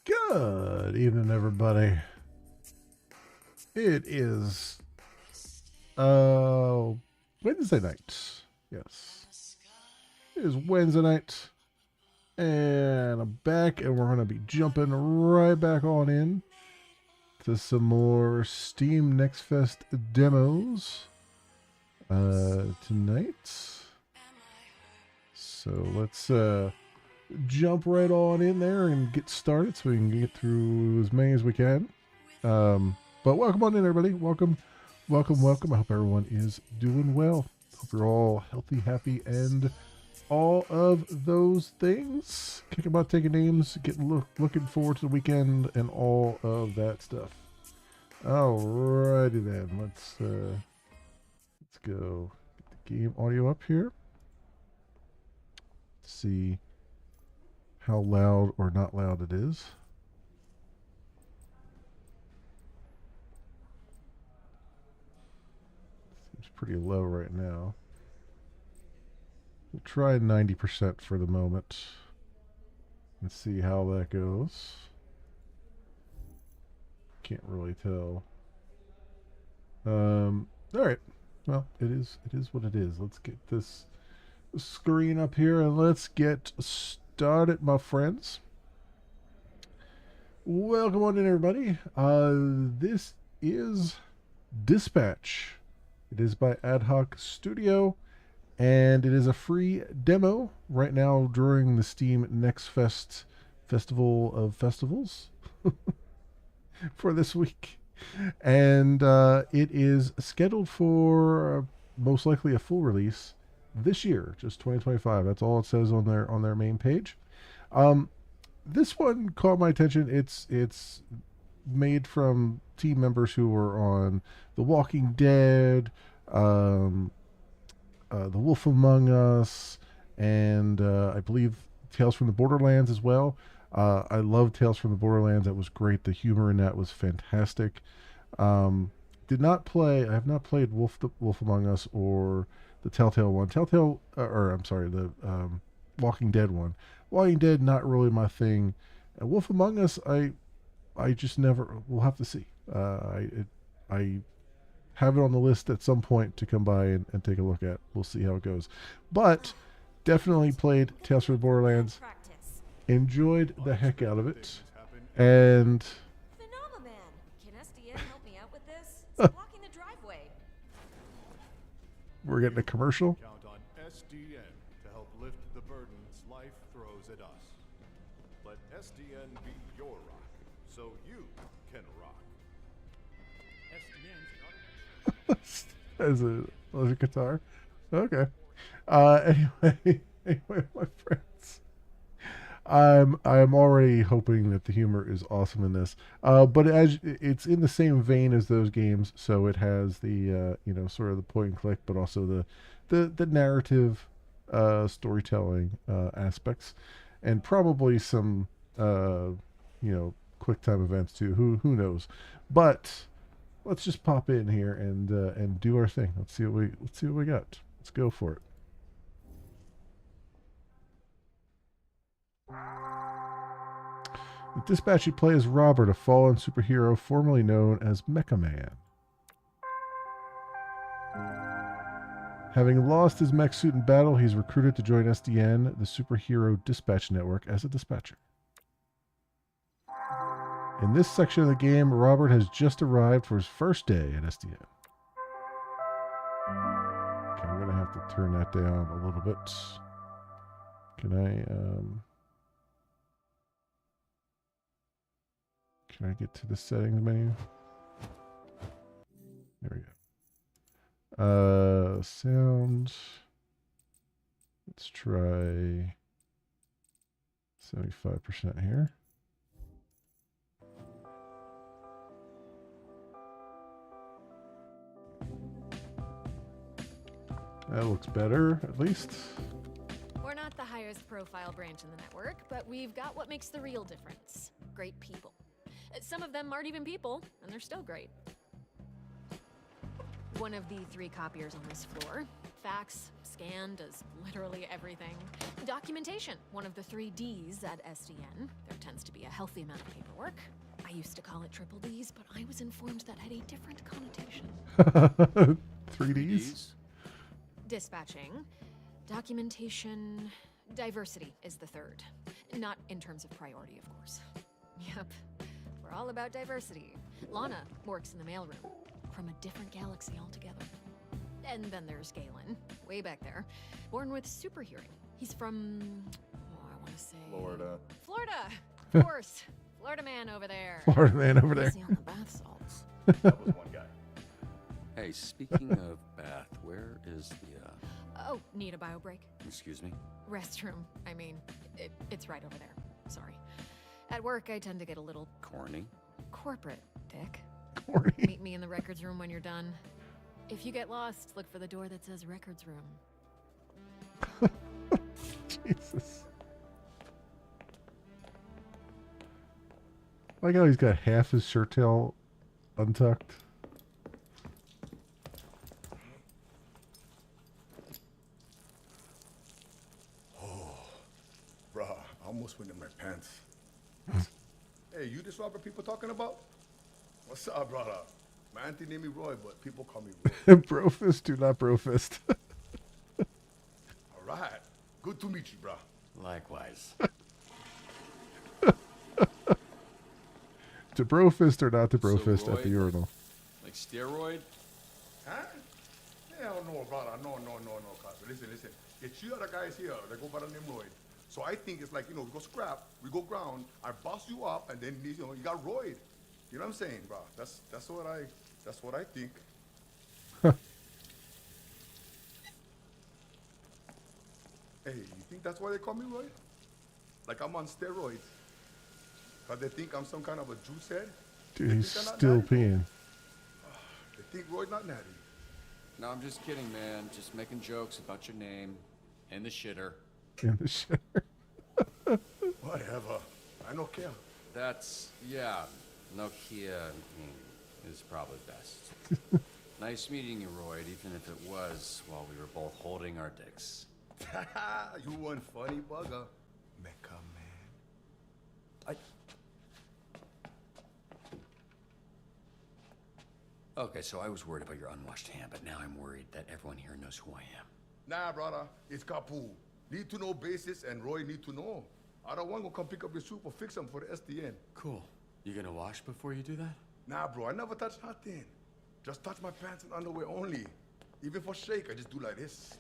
Good evening, everybody. It is Wednesday night. Yes, it is Wednesday night, and I'm back, and we're gonna be jumping right back on in to some more Steam Next Fest demos tonight. So let's jump right on in there and get started so we can get through as many as we can. But welcome on in, everybody. Welcome. I hope everyone is doing well. Hope you're all healthy, happy, and all of those things. Kicking butt, taking names, looking forward to the weekend, and all of that stuff. Alrighty then. Let's go. Get the game audio up here. Let's see how loud or not loud it is. Seems pretty low right now. We'll try 90% for the moment and see how that goes. Can't really tell. All right. Well, it is what it is. Let's get this screen up here and let's get started, my friends. Welcome on in, everybody. This is Dispatch. It is by Ad Hoc Studio, and it is a free demo right now during the Steam Next Fest Festival of Festivals for this week. And it is scheduled for most likely a full release this year, just 2025. That's all it says on their main page. This one caught my attention. It's made from team members who were on The Walking Dead, The Wolf Among Us, and I believe Tales from the Borderlands as well. I love Tales from the Borderlands. That was great. The humor in that was fantastic. I have not played Wolf Among Us or the Telltale one. The Walking Dead one. Walking Dead, not really my thing. Wolf Among Us, I just never. We'll have to see. I have it on the list at some point to come by and take a look at. We'll see how it goes. But definitely played Tales from the Borderlands. Enjoyed the heck out of it. And Phenomenon. Can SDN help me out with this? It's blocking the driveway. We're getting a commercial. Count on SDN to help lift the burdens life throws at us. Let SDN be your rock, so you can rock. As a electric guitar. Okay. Anyway, my friends. I'm already hoping that the humor is awesome in this. But as it's in the same vein as those games, so it has the sort of the point and click, but also the narrative storytelling aspects, and probably some quick time events too. Who knows? But let's just pop in here and do our thing. Let's see what we got. Let's go for it. With Dispatch, you play as Robert, a fallen superhero formerly known as Mecha Man. Having lost his mech suit in battle, he's recruited to join SDN, the superhero dispatch network, as a dispatcher. In this section of the game, Robert has just arrived for his first day at SDN. Okay, I'm going to have to turn that down a little bit. Can I get to the settings menu? There we go. Sound. Let's try 75% here. That looks better, at least. We're not the highest profile branch in the network, but we've got what makes the real difference. Great people. Some of them aren't even people, and they're still great. One of the 3 copiers on this floor. Fax, scan, does literally everything. Documentation, one of the 3 Ds at SDN. There tends to be a healthy amount of paperwork. I used to call it triple Ds, but I was informed that had a different connotation. 3 Ds? Dispatching, documentation, diversity is the 3rd. Not in terms of priority, of course. Yep, we're all about diversity. Lana works in the mailroom, from a different galaxy altogether. And then there's Galen, way back there, born with super hearing. He's from, I want to say... Florida, of course. Florida man over there. Florida man over there. Easy on the bath salts. That was one guy. Hey, speaking of bath, where is the, Oh, need a bio break? excuse me? Restroom. I mean, it's right over there. Sorry. At work, I tend to get a little Corny? corporate, Dick. Corny. Meet me in the records room when you're done. If you get lost, look for the door that says records room. Jesus. I like how he's got half his shirt tail untucked. Bruh, I almost went in my pants. Hey, you this Robert people talking about? What's up, brother? My auntie named me Roy, but people call me Roy. Brofist, do not brofist. All right. Good to meet you, bruh. Likewise. To brofist or not to So, brofist Roy, at the urinal. Like steroid? Huh? Hell no, brother. No, cuz. Listen. Get you other guys here. They go by the name Roy. So I think it's like, we go scrap, we go ground, I bust you up, and then, you got Roy. You know what I'm saying, bro? That's what I think. Hey, you think that's why they call me Roy? Like I'm on steroids. But they think I'm some kind of a juice head? Dude, They he's think I'm not still natty, bro? peeing. They think Roy not natty. No, I'm just kidding, man. Just making jokes about your name and the shitter. In the shitter. Whatever. I don't care. That's, yeah, Nokia is probably best. Nice meeting you, Royd, even if it was while we were both holding our dicks. You one funny bugger. Mecca man. Okay, so I was worried about your unwashed hand, but now I'm worried that everyone here knows who I am. Nah, brother, it's Kapu. Need to know basis and Roy need to know. Other one gonna come pick up your soup or fix them for the SDN. Cool. You gonna wash before you do that? Nah, bro, I never touch nothing. Just touch my pants and underwear only. Even for shake, I just do like this.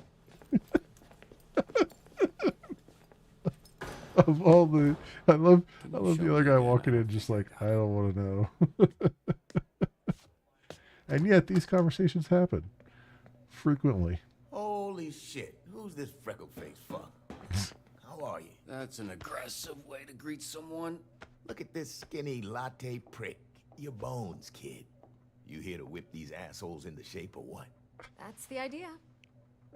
Of all the, I love the other guy walking in just like, I don't want to know. And yet these conversations happen frequently. Holy shit, who's this freckle-faced fuck? How are you? That's an aggressive way to greet someone. Look at this skinny latte prick. Your bones, kid. You here to whip these assholes into shape or what? That's the idea.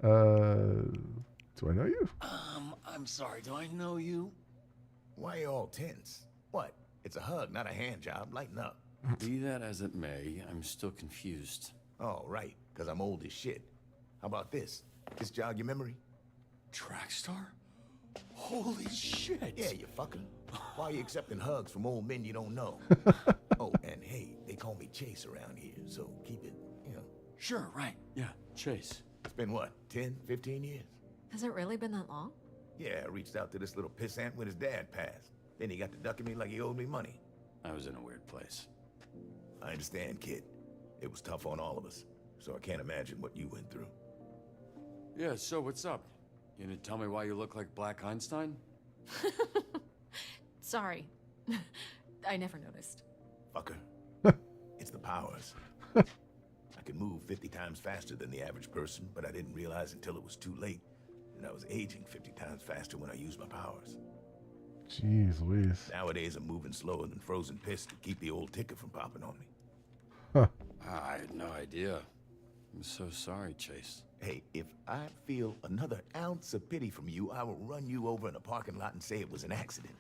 Do I know you? I'm sorry, do I know you? Why are you all tense? What? It's a hug, not a hand job. Lighten up. Be that as it may, I'm still confused. Oh, right, because I'm old as shit. How about this? This jog your memory? Trackstar? Holy shit! Yeah, you fucker. Why are you accepting hugs from old men you don't know? Oh, and hey, they call me Chase around here, so keep it, you know. Sure, right. Yeah, Chase. It's been what, 10, 15 years? Has it really been that long? Yeah, I reached out to this little pissant when his dad passed. Then he got to ducking me like he owed me money. I was in a weird place. I understand, kid. It was tough on all of us, so I can't imagine what you went through. Yeah, so what's up? You gonna tell me why you look like Black Einstein? Sorry. I never noticed. Fucker. It's the powers. I can move 50 times faster than the average person, but I didn't realize until it was too late. And I was aging 50 times faster when I used my powers. Jeez Louise. Nowadays, I'm moving slower than frozen piss to keep the old ticker from popping on me. Huh. I had no idea. I'm so sorry, Chase. Hey, if I feel another ounce of pity from you, I will run you over in a parking lot and say it was an accident.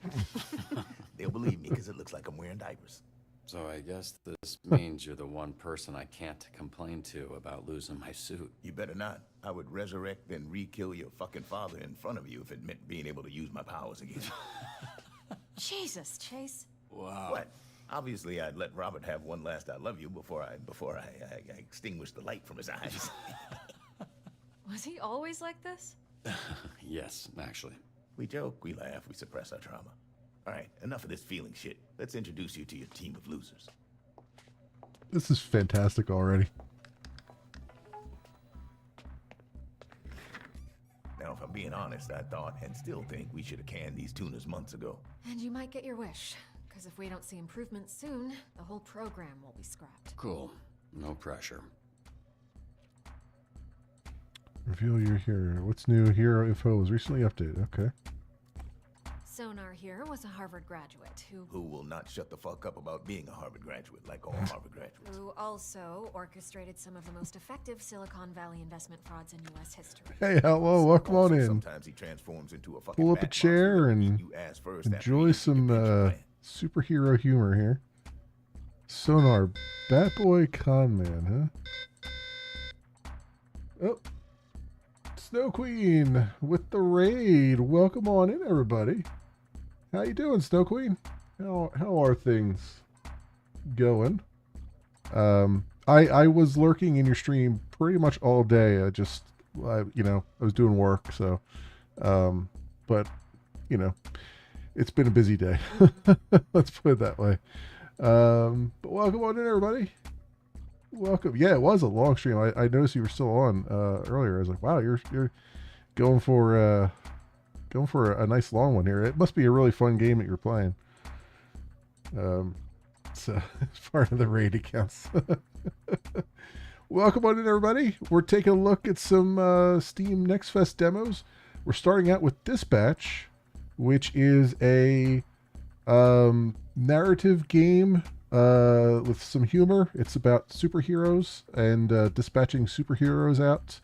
They'll believe me because it looks like I'm wearing diapers. So I guess this means you're the one person I can't complain to about losing my suit. You better not. I would resurrect and re-kill your fucking father in front of you if it meant being able to use my powers again. Jesus, Chase. Wow. What? Obviously, I'd let Robert have one last I love you before I extinguished the light from his eyes. Was he always like this? Yes, actually. We joke, we laugh, we suppress our trauma. All right, enough of this feeling shit. Let's introduce you to your team of losers. This is fantastic already. Now, if I'm being honest, I thought and still think we should have canned these tunas months ago. And you might get your wish. Because if we don't see improvement soon, the whole program will be scrapped. Cool. No pressure. Reveal your hero. What's new? Hero info was recently updated. Okay. Sonar here was a Harvard graduate Who will not shut the fuck up about being a Harvard graduate like all Harvard graduates. who also orchestrated some of the most effective Silicon Valley investment frauds in U.S. history. Hey, hello. Welcome on Also, in. Sometimes he transforms into a fucking Pull up a bat chair monster that'll and eat you ass first after enjoy eating some your pension plan. superhero humor here. Sonar, Bat Boy Con Man, huh? Oh, Snow Queen with the raid. Welcome on in, everybody. How you doing, Snow Queen? How are things going? I was lurking in your stream pretty much all day. I was doing work, so but you know, it's been a busy day. Let's put it that way. But welcome on in, everybody. Welcome. Yeah, it was a long stream. I noticed you were still on earlier. I was like, wow, you're going for a nice long one here. It must be a really fun game that you're playing. So it's part of the raid accounts. Welcome on in, everybody. We're taking a look at some Steam Next Fest demos. We're starting out with Dispatch, which is a narrative game with some humor. It's about superheroes and dispatching superheroes out,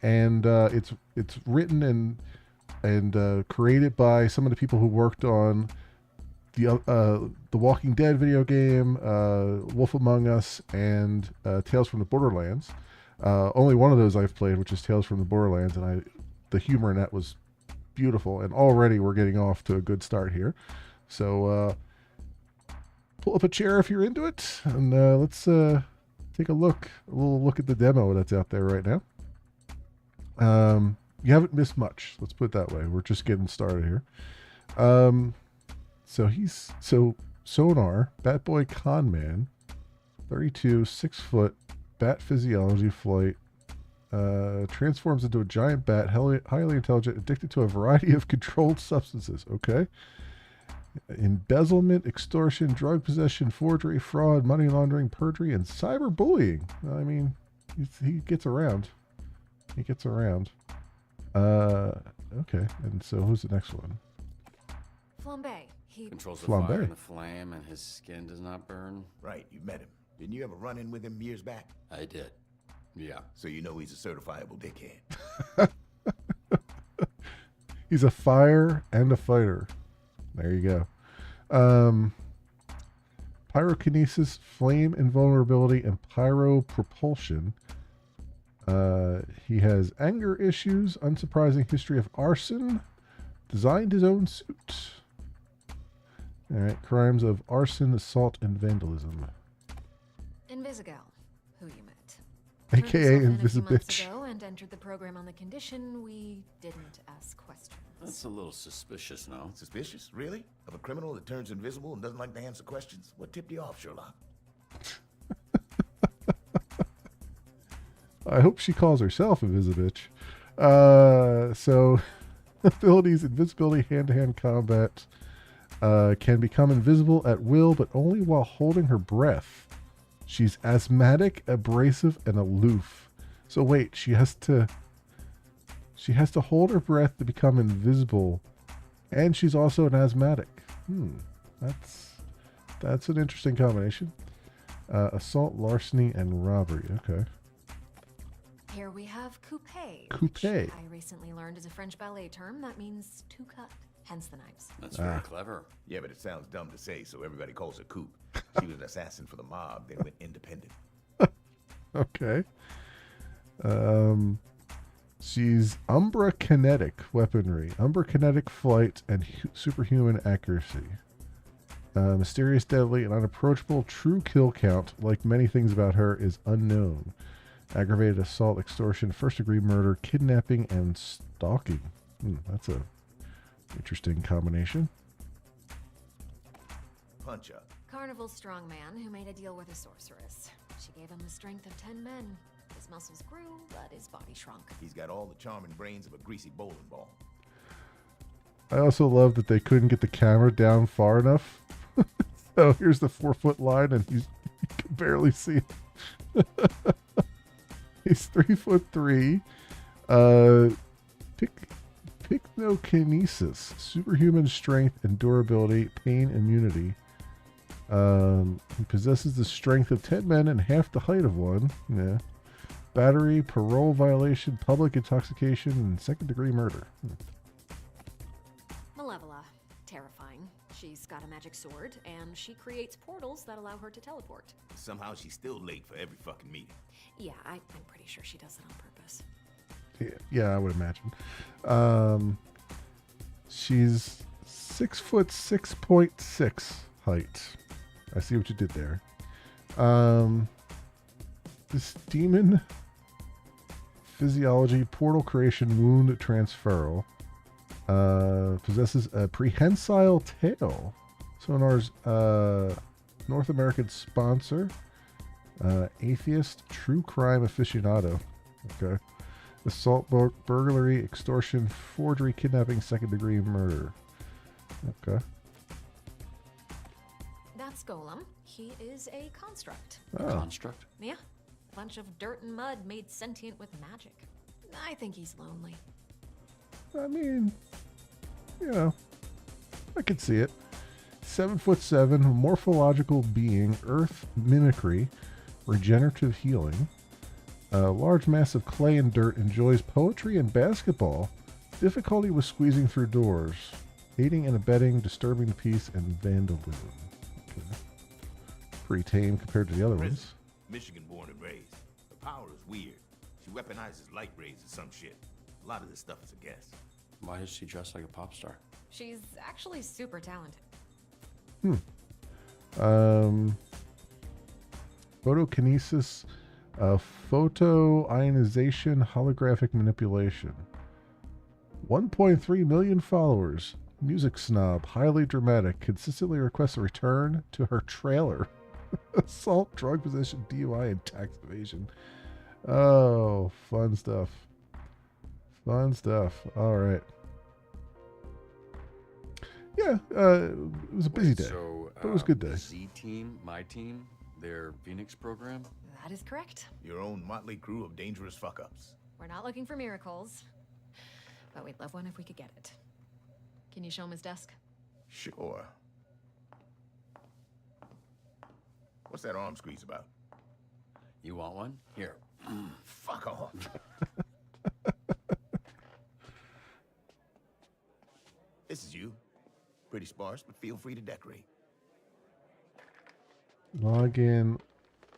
and it's written and created by some of the people who worked on the Walking Dead video game, Wolf Among Us, and Tales from the Borderlands. Only one of those I've played, which is Tales from the Borderlands, and the humor in that was beautiful. And already we're getting off to a good start here. So pull up a chair if you're into it, and let's take a little look at the demo that's out there right now. You haven't missed much. Let's put it that way. We're just getting started here. So Sonar, Bat Boy Con Man, 32, 6 foot, bat physiology flight, transforms into a giant bat, highly intelligent, addicted to a variety of controlled substances. Okay. Embezzlement, extortion, drug possession, forgery, fraud, money laundering, perjury, and cyberbullying. I mean, he gets around. He gets around. Okay. And so who's the next one? Flambe. He Controls the Flambe. fire and the flame, and his skin does not burn. Right, you met him. Didn't you ever run in with him years back? I did. Yeah. So you know he's a certifiable dickhead. He's a fire and a fighter. There you go. Pyrokinesis, flame invulnerability, and pyropropulsion. He has anger issues, unsurprising history of arson, designed his own suit. All right, crimes of arson, assault, and vandalism. Invisigal, who you met. AKA Turned himself in a few months Invisibitch. ago and entered the program on the condition we didn't ask questions. That's a little suspicious, no? Suspicious? Really? Of a criminal that turns invisible and doesn't like to answer questions? What tipped you off, Sherlock? I hope she calls herself Invisibitch. So, abilities, invisibility, hand-to-hand combat. Can become invisible at will, but only while holding her breath. She's asthmatic, abrasive, and aloof. So wait, she has to hold her breath to become invisible, and she's also an asthmatic. That's an interesting combination. Assault, larceny, and robbery. Okay. Here we have coupe. Coupe. Which I recently learned is a French ballet term that means to cut, hence the knives. That's very clever. Yeah, but it sounds dumb to say, so everybody calls her Coop. She was an assassin for the mob, then went independent. Okay. She's Umbra kinetic weaponry, Umbra kinetic flight, and superhuman accuracy. Mysterious, deadly, and unapproachable. True kill count, like many things about her, is unknown. Aggravated assault, extortion, first-degree murder, kidnapping, and stalking. That's a interesting combination. Punch up. Carnival's strongman who made a deal with a sorceress. She gave him the strength of 10 men. His muscles grew, but his body shrunk. He's got all the charming brains of a greasy bowling ball. I also love that they couldn't get the camera down far enough. So here's the 4-foot line, and you can barely see it. He's 3'3". Pycnokinesis, superhuman strength and durability, pain immunity. He possesses the strength of 10 men and half the height of one. Yeah. Battery, parole violation, public intoxication, and second-degree murder. Malevola. Terrifying. She's got a magic sword, and she creates portals that allow her to teleport. Somehow she's still late for every fucking meeting. Yeah, I'm pretty sure she does it on purpose. Yeah, I would imagine. She's 6 foot 6.6 height. I see what you did there. This demon physiology, portal creation, wound transferal. Possesses a prehensile tail. Sonar's North American sponsor. Atheist, true crime aficionado. Okay. Assault, burglary, extortion, forgery, kidnapping, second-degree murder. Okay. That's Golem. He is a construct. Construct? Yeah. A bunch of dirt and mud made sentient with magic. I think he's lonely. I mean, I could see it. 7'7", morphological being, earth mimicry, regenerative healing. Large mass of clay and dirt, enjoys poetry and basketball. Difficulty with squeezing through doors. Aiding and abetting, disturbing the peace, and vandalism. Okay. Pretty tame compared to the other Prison. ones. Michigan born and raised. Her power is weird. She weaponizes light rays or some shit. A lot of this stuff is a guess. Why is she dressed like a pop star? She's actually super talented. Photokinesis, photoionization, holographic manipulation. 1.3 million followers. Music snob, highly dramatic, consistently requests a return to her trailer. Assault, drug possession, DUI, and tax evasion. Oh, fun stuff. Fun stuff. All right. Yeah, it was a busy day, So, but it was a good day. The Z team, my team, their Phoenix program. That is correct. Your own motley crew of dangerous fuck-ups. We're not looking for miracles, but we'd love one if we could get it. Can you show him his desk? Sure. What's that arm squeeze about? You want one? Here. Fuck off. This is you. Pretty sparse, but feel free to decorate. Login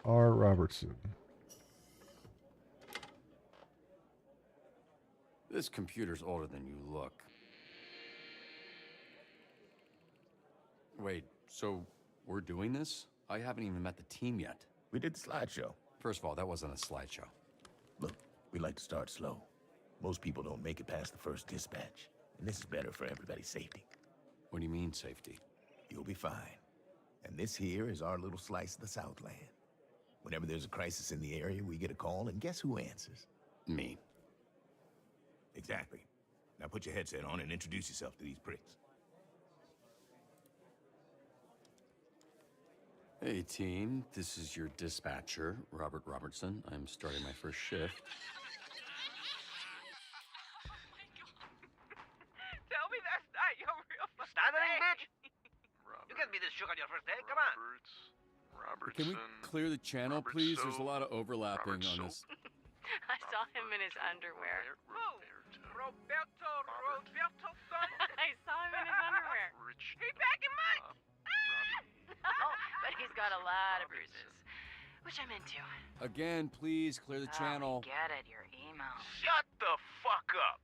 R. Robertson. This computer's older than you look. Wait, so we're doing this? I haven't even met the team yet. We did the slideshow. First of all, that wasn't a slideshow. Look, we like to start slow. Most people don't make it past the first dispatch, and this is better for everybody's safety. What do you mean, safety? You'll be fine. And this here is our little slice of the Southland. Whenever there's a crisis in the area, we get a call, and guess who answers? Me. Exactly. Now put your headset on and introduce yourself to these pricks. Hey, team. This is your dispatcher, Robert Robertson. I'm starting my first shift. Tell me that's not your real stuttering bitch. You can't be this shook on your first day. Come on. Robertson. Can we clear the channel, please? There's a lot of overlapping on this. I saw him in his underwear. Who? Roberto son? I saw him in his underwear. He back in mine. No, but he's got a lot of bruises, which I'm into. Again, please clear the channel. Oh, get it, your email. Shut the fuck up.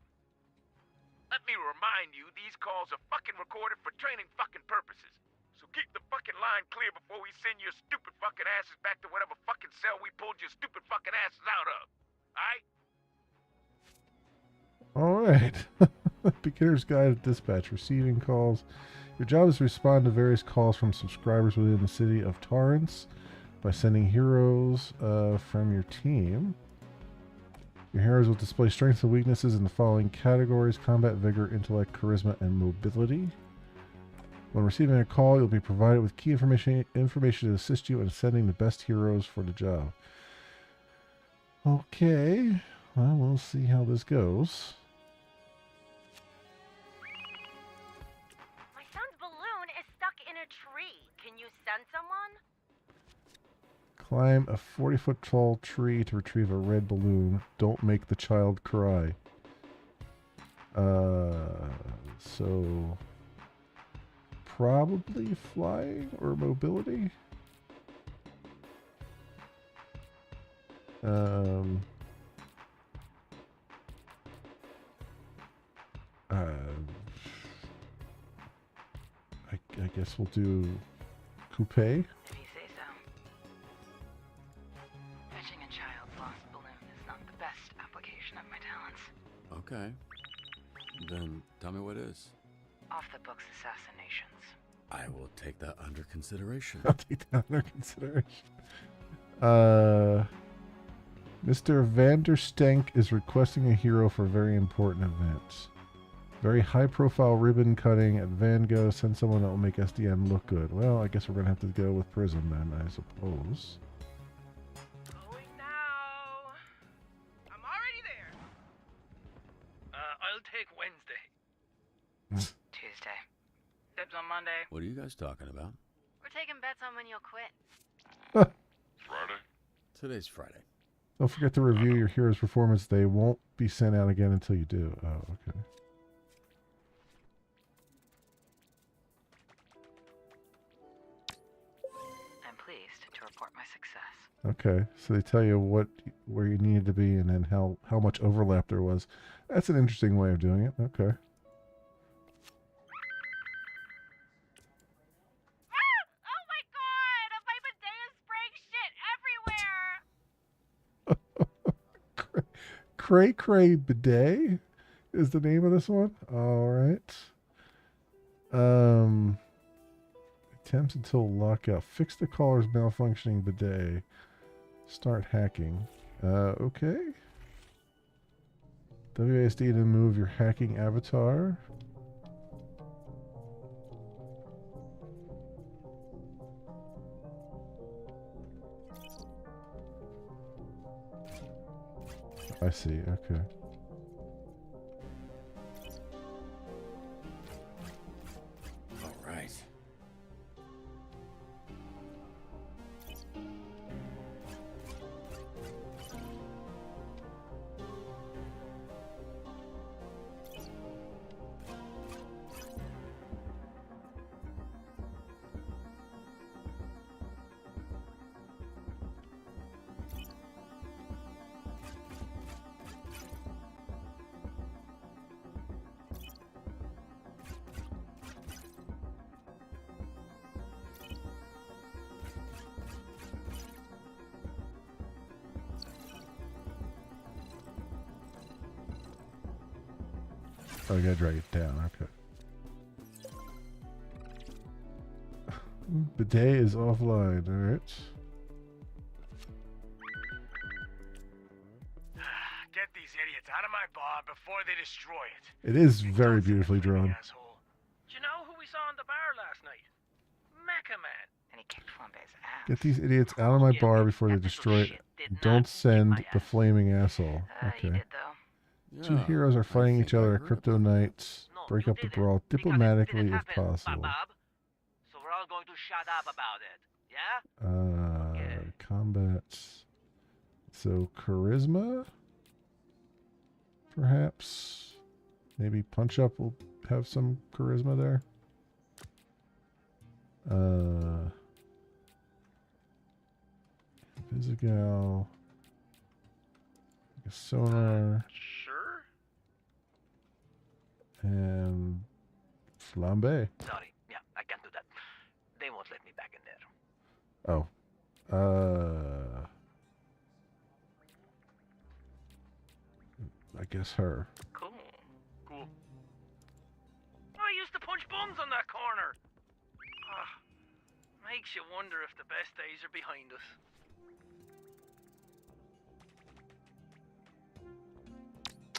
Let me remind you, these calls are fucking recorded for training fucking purposes. So keep the fucking line clear before we send your stupid fucking asses back to whatever fucking cell we pulled your stupid fucking asses out of. Alright? All right. Beginner's Guide to Dispatch. Receiving calls. Your job is to respond to various calls from subscribers within the city of Torrance by sending heroes from your team. Your heroes will display strengths and weaknesses in the following categories: combat, vigor, intellect, charisma, and mobility. When receiving a call, you'll be provided with key information to assist you in sending the best heroes for the job. Okay. Well, we'll see how this goes. My son's balloon is stuck in a tree. Can you send someone? Climb a 40-foot tall tree to retrieve a red balloon. Don't make the child cry. So probably flying or mobility. I guess we'll do coupe. If you say so. Fetching a child's lost balloon is not the best application of my talents. Okay. Then tell me what is. Off the books assassinations. I will take that under consideration. I'll take that under consideration. Mr. Vanderstank is requesting a hero for a very important event. Very high-profile ribbon cutting at Van Gogh. Send someone that will make SDN look good. Well, I guess we're going to have to go with Prism then, I suppose. Going now. I'm already there. I'll take Wednesday. Tuesday. Dibs on Monday. What are you guys talking about? We're taking bets on when you'll quit. Friday? Today's Friday. Don't forget to review your hero's performance. They won't be sent out again until you do. Oh, okay. support my success. Okay, so they tell you where you needed to be and then how much overlap there was. That's an interesting way of doing it. Okay. Oh my god! My bidet is spraying shit everywhere! Cray Cray Bidet is the name of this one. All right. Attempts until lockout. Fix the caller's malfunctioning bidet. Start hacking. Okay. WASD to move your hacking avatar. I see, okay. All right. Oh, you gotta drag it down. Okay. Bidet is offline. All right. Get these idiots out of my bar before they destroy it. It is very beautifully drawn. Asshole. Do you know who we saw in the bar last night? Mecha Man. And he kicked Flambe's ass. Get these idiots out of my bar before they destroy it. Don't send the flaming asshole. You Okay. did, though. Two heroes are fighting each other at Crypto Night. Break up the brawl diplomatically if possible. So we're all going to shut up about it, yeah? Combat. So charisma, perhaps. Maybe punch up will have some charisma there. Visigal. Sonar. Sure. And flambe. Sorry, yeah, I can't do that. They won't let me back in there. Oh. I guess her. Cool. Cool. I used to punch bums on that corner. Makes you wonder if the best days are behind us.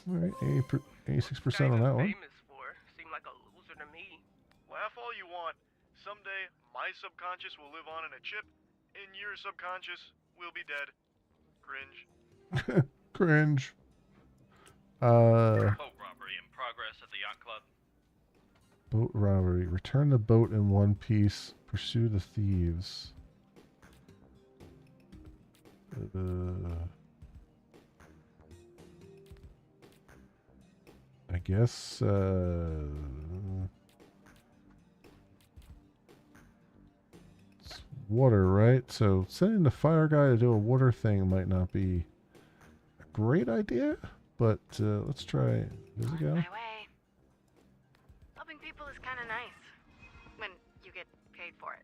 All right, 86% on that one. Famous for seem like a loser to me. Laugh all you want. Someday, my subconscious will live on in a chip, and your subconscious will be dead. Cringe. Cringe. Boat robbery in progress at the yacht club. Boat robbery. Return the boat in one piece. Pursue the thieves. I guess, it's water, right? So sending the fire guy to do a water thing might not be a great idea, but let's try this On again. my way. Helping people is kind of nice when you get paid for it.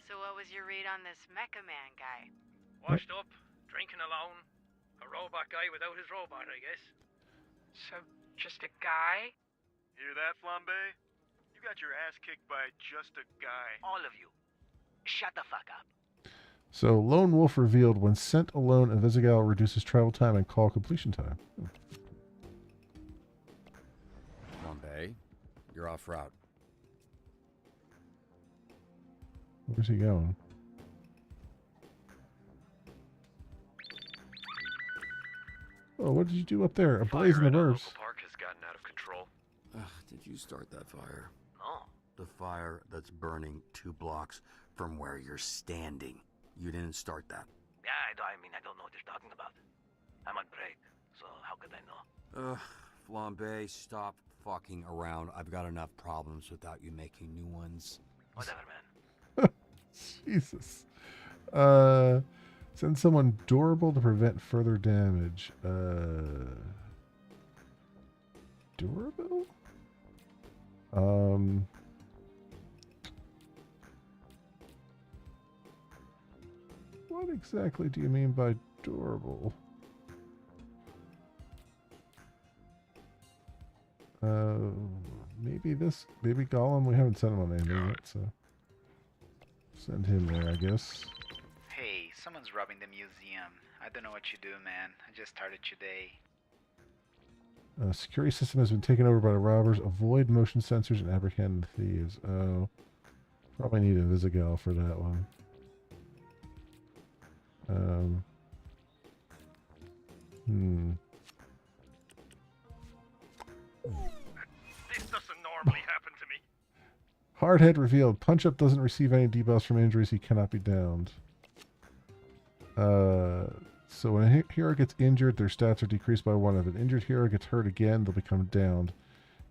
So what was your read on this Mecha Man guy? Washed up, drinking alone. A robot guy without his robot, I guess. So just a guy? Hear that, Flambe? You got your ass kicked by just a guy. All of you. Shut the fuck up. So Lone Wolf revealed when sent alone, Invisigal reduces travel time and call completion time. Bombay, you're off route. Where's he going? Oh, what did you do up there? A blaze in the burbs. Park has gotten out of control. Did you start that fire? No. The fire that's burning 2 blocks from where you're standing. You didn't start that. Yeah, I mean, I don't know what you're talking about. I'm on break, so how could I know? Flambe, stop fucking around. I've got enough problems without you making new ones. Whatever, man. Jesus. Send someone durable to prevent further damage. Durable? What exactly do you mean by durable? Maybe Gollum. We haven't sent him on anything yet, so send him there, I guess. Hey, someone's robbing the museum. I don't know what you do, man. I just started today. Security system has been taken over by the robbers. Avoid motion sensors and apprehend thieves. Oh, probably need a Visigal for that one. This doesn't normally happen to me. Hardhead revealed. Punch-Up doesn't receive any debuffs from injuries. He cannot be downed. So when a hero gets injured, their stats are decreased by 1. If an injured hero gets hurt again, they'll become downed.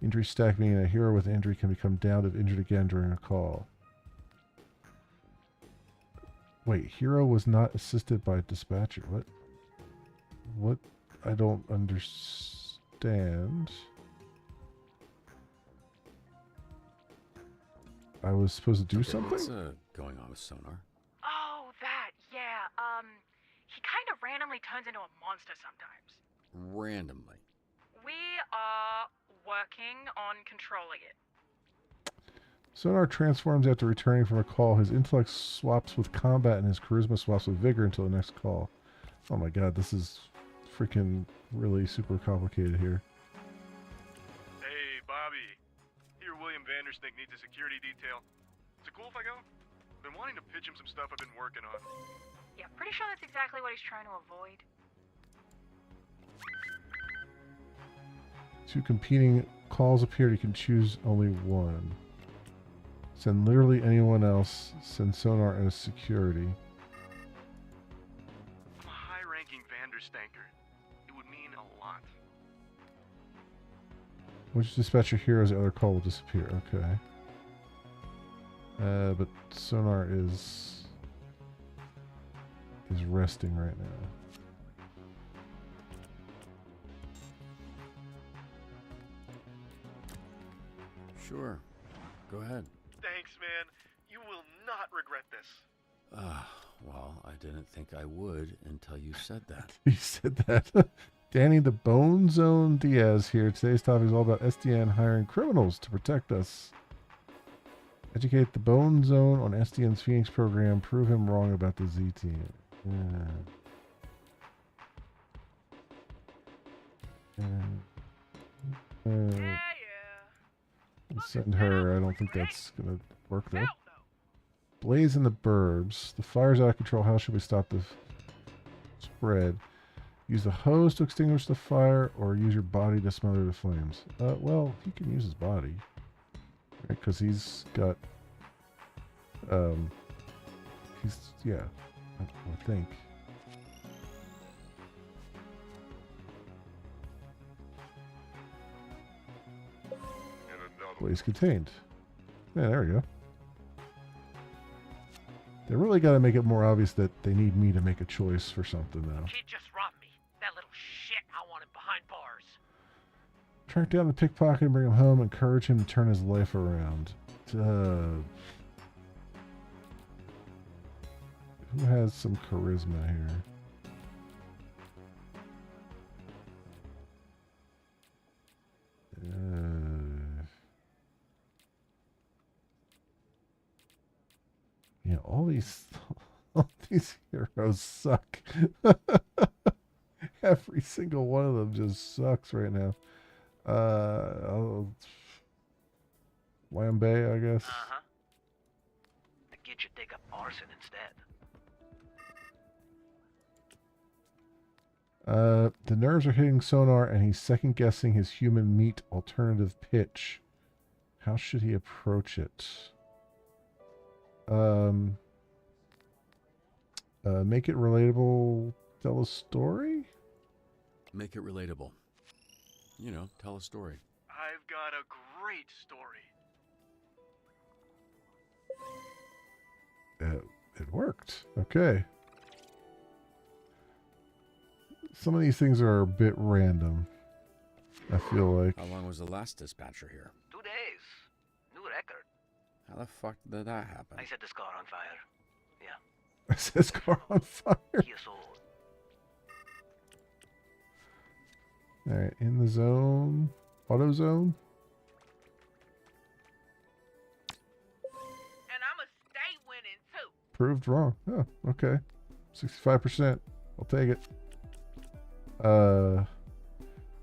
Injury stack meaning a hero with injury can become downed if injured again during a call. Wait, hero was not assisted by dispatcher. What? What? I don't understand. I was supposed to do something? What's going on with Sonar? Oh, that, yeah. He kind of randomly turns into a monster sometimes. Randomly. We are working on controlling it. Sonar transforms after returning from a call. His intellect swaps with combat and his charisma swaps with vigor until the next call. Oh my god, this is freaking really super complicated here. Hey, Bobby. Here, William Vanderstink needs a security detail. Is it cool if I go? Been wanting to pitch him some stuff I've been working on. Yeah, pretty sure that's exactly what he's trying to avoid. 2 competing calls appear. You can choose only one. Send literally anyone else. Send Sonar as security. I'm a high-ranking Vanderstanker. It would mean a lot. Which dispatcher heroes the other call will disappear. Okay. But Sonar is resting right now. Sure. Go ahead. Thanks, man. You will not regret this. Well, I didn't think I would until you said that. He said that. Danny the Bone Zone Diaz here. Today's topic is all about SDN hiring criminals to protect us. Educate the Bone Zone on SDN's Phoenix program. Prove him wrong about the Z team. Send her. I don't think that's going to work though. Blaze in the burbs. The fire's out of control. How should we stop the spread? Use the hose to extinguish the fire or use your body to smother the flames. Well, he can use his body. Right? Because he's got... yeah, I think. Blaze contained. Yeah, there we go. They really got to make it more obvious that they need me to make a choice for something now. Kid just robbed me. That little shit, I want him behind bars. Track down the pickpocket and bring him home. Encourage him to turn his life around. Who has some charisma here? Yeah, all these heroes suck. Every single one of them just sucks right now. Lambe, I guess. The kid should take up arson instead. The nerves are hitting Sonar, and he's second-guessing his human meat alternative pitch. How should he approach it? Make it relatable. Tell a story? Make it relatable. You know, tell a story. I've got a great story. It worked. Okay. Some of these things are a bit random, I feel like. How long was the last dispatcher here? 2 days. New record. How the fuck did that happen? I set this car on fire. Yeah. I set this car on fire. He is old. Alright, in the zone. Auto zone. And I'ma stay winning too. Proved wrong. Oh, okay. 65%. I'll take it.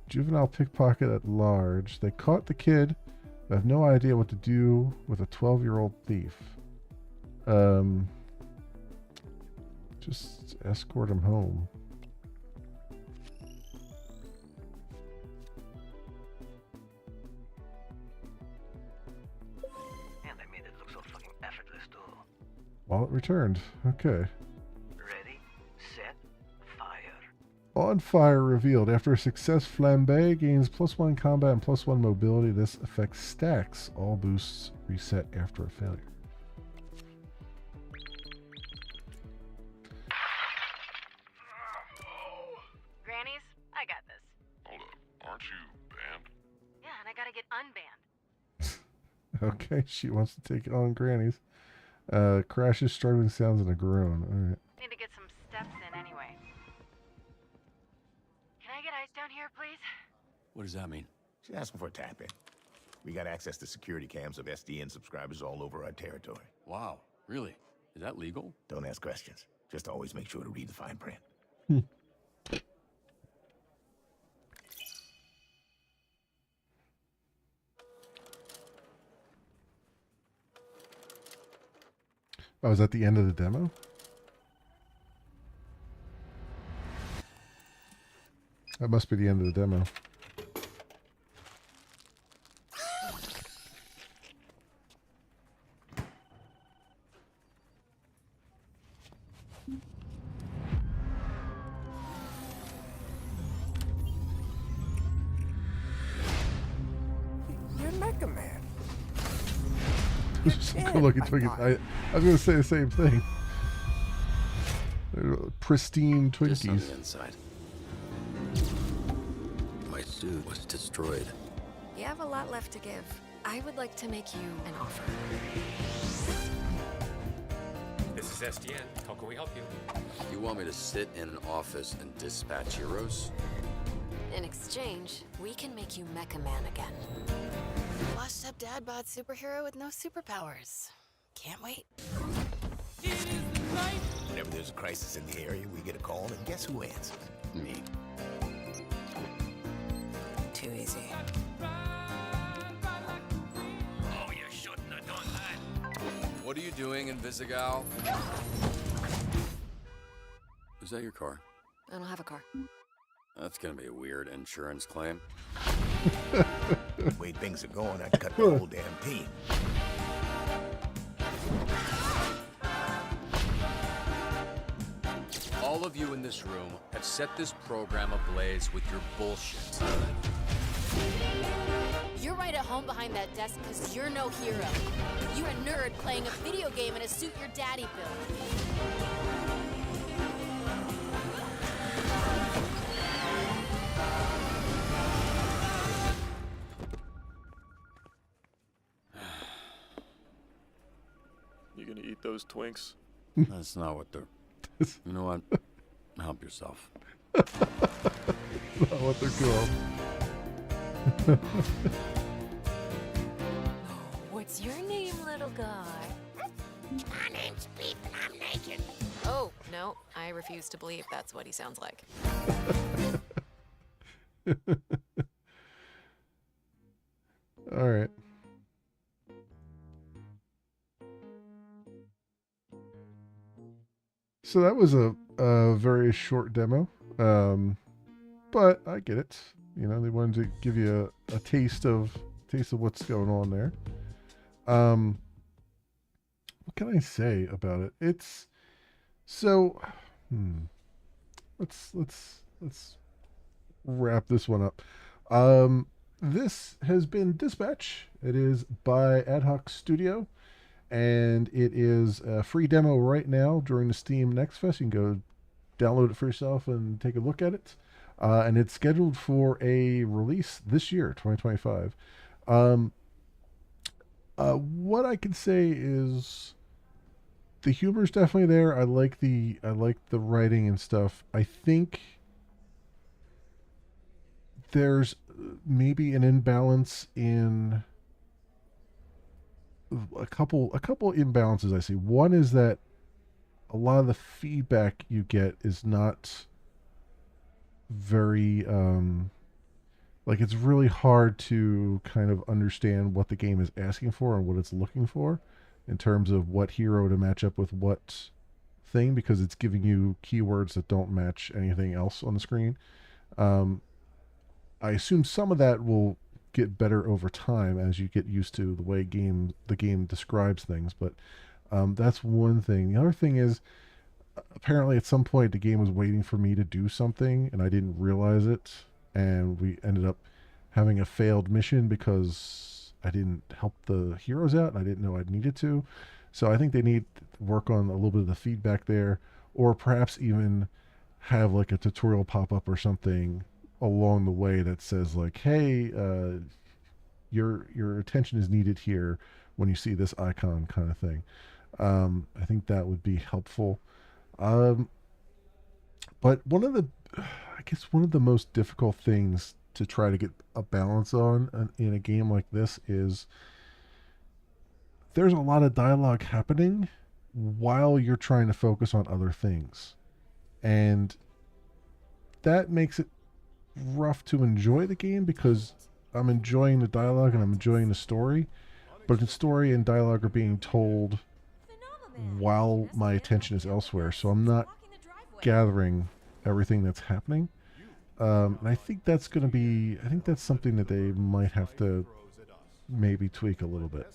Juvenile pickpocket at large. They caught the kid. They have no idea what to do with a 12-year-old thief. Just escort him home. And they made it look so fucking effortless too. Wallet returned. Okay. Ready, set, fire. On fire revealed. After a success, Flambe gains +1 combat and +1 mobility. This effect stacks. All boosts reset after a failure. Grannies, I got this. Hold up. Aren't you banned? Yeah, and I gotta get unbanned. Okay, she wants to take on grannies. Crashes, struggling sounds, and a groan. Alright. Need to get some steps in anyway. Can I get ice down here, please? What does that mean? She's asking for a tap-in. We got access to security cams of SDN subscribers all over our territory. Wow, really? Is that legal? Don't ask questions. Just always make sure to read the fine print. Oh, is that the end of the demo? That must be the end of the demo. You're Mega Man. Good looking Twinkies. I was going to say the same thing. They're pristine Just on Twinkies. the inside. My suit was destroyed. You have a lot left to give. I would like to make you an offer. This is SDN. How can we help you? You want me to sit in an office and dispatch heroes? In exchange, we can make you Mecha Man again. Washed up dad bod superhero with no superpowers. Can't wait. Whenever there's a crisis in the area, we get a call, and guess who answers? Me. Too easy. Oh, you shouldn't have done that. What are you doing in Visigal? Is that your car? I don't have a car. That's gonna be a weird insurance claim. The way things are going, I'd cut the whole damn team. All of you in this room have set this program ablaze with your bullshit. You're right at home behind that desk because you're no hero. You're a nerd playing a video game in a suit your daddy built. You gonna eat those Twinks? That's not what they're... You know what? Help yourself. Not what they're called. What's your name, little guy? My name's Beef and I'm naked. Oh, no, I refuse to believe that's what he sounds like. All right. So that was a very short demo, but I get it. You know, they wanted to give you a taste of what's going on there. What can I say about it? It's so. Let's wrap this one up. This has been Dispatch. It is by Ad Hoc Studio, and it is a free demo right now during the Steam Next Fest. You can go download it for yourself and take a look at it. And it's scheduled for a release this year, 2025. What I can say is the humor is definitely there. I like the writing and stuff. I think there's maybe an imbalance in a couple imbalances I see. One is that a lot of the feedback you get is not very like it's really hard to kind of understand what the game is asking for and what it's looking for in terms of what hero to match up with what thing, because it's giving you keywords that don't match anything else on the screen. I assume some of that will get better over time as you get used to the way the game describes things, but that's one thing. The other thing is, apparently at some point the game was waiting for me to do something and I didn't realize it, and we ended up having a failed mission because I didn't help the heroes out and I didn't know I needed to. So I think they need to work on a little bit of the feedback there, or perhaps even have like a tutorial pop up or something along the way that says like, hey, your attention is needed here when you see this icon, kind of thing. I think that would be helpful. But one of the most difficult things to try to get a balance on in a game like this is there's a lot of dialogue happening while you're trying to focus on other things. And that makes it rough to enjoy the game, because I'm enjoying the dialogue and I'm enjoying the story, but the story and dialogue are being told while my attention is elsewhere, so I'm not gathering everything that's happening. And I think that's something that they might have to maybe tweak a little bit.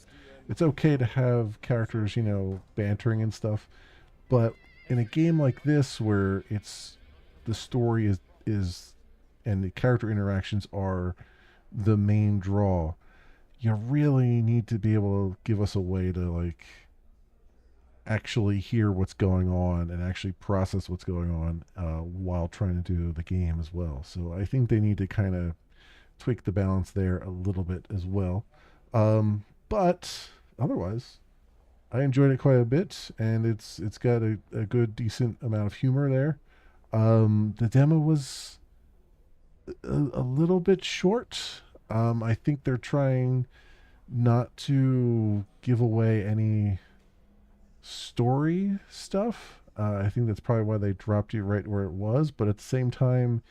It's okay to have characters, bantering and stuff, but in a game like this where the story is and the character interactions are the main draw, you really need to be able to give us a way to like actually hear what's going on and actually process what's going on while trying to do the game as well. So I think they need to kind of tweak the balance there a little bit as well. But otherwise, I enjoyed it quite a bit, and it's got a good, decent amount of humor there. The demo was a little bit short. I think they're trying not to give away any story stuff. I think that's probably why they dropped you right where it was, but at the same time,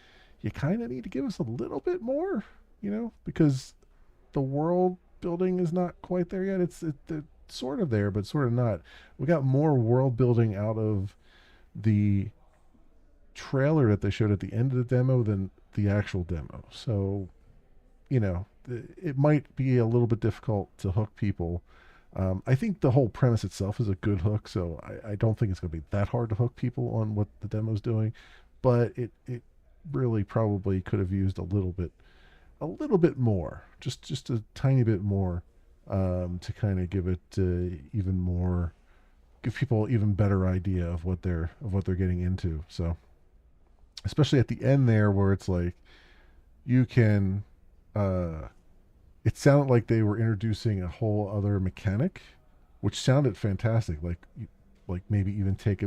you kind of need to give us a little bit more, because the world building is not quite there yet. It's sort of there, but sort of not. We got more world building out of the trailer that they showed at the end of the demo than the actual demo. So, it might be a little bit difficult to hook people. I think the whole premise itself is a good hook, so I don't think it's going to be that hard to hook people on what the demo's doing, but it really probably could have used a little bit more, just a tiny bit more, to kind of give it give people an even better idea of what they're getting into. So, especially at the end there, where it's like you can. It sounded like they were introducing a whole other mechanic, which sounded fantastic. Like maybe even take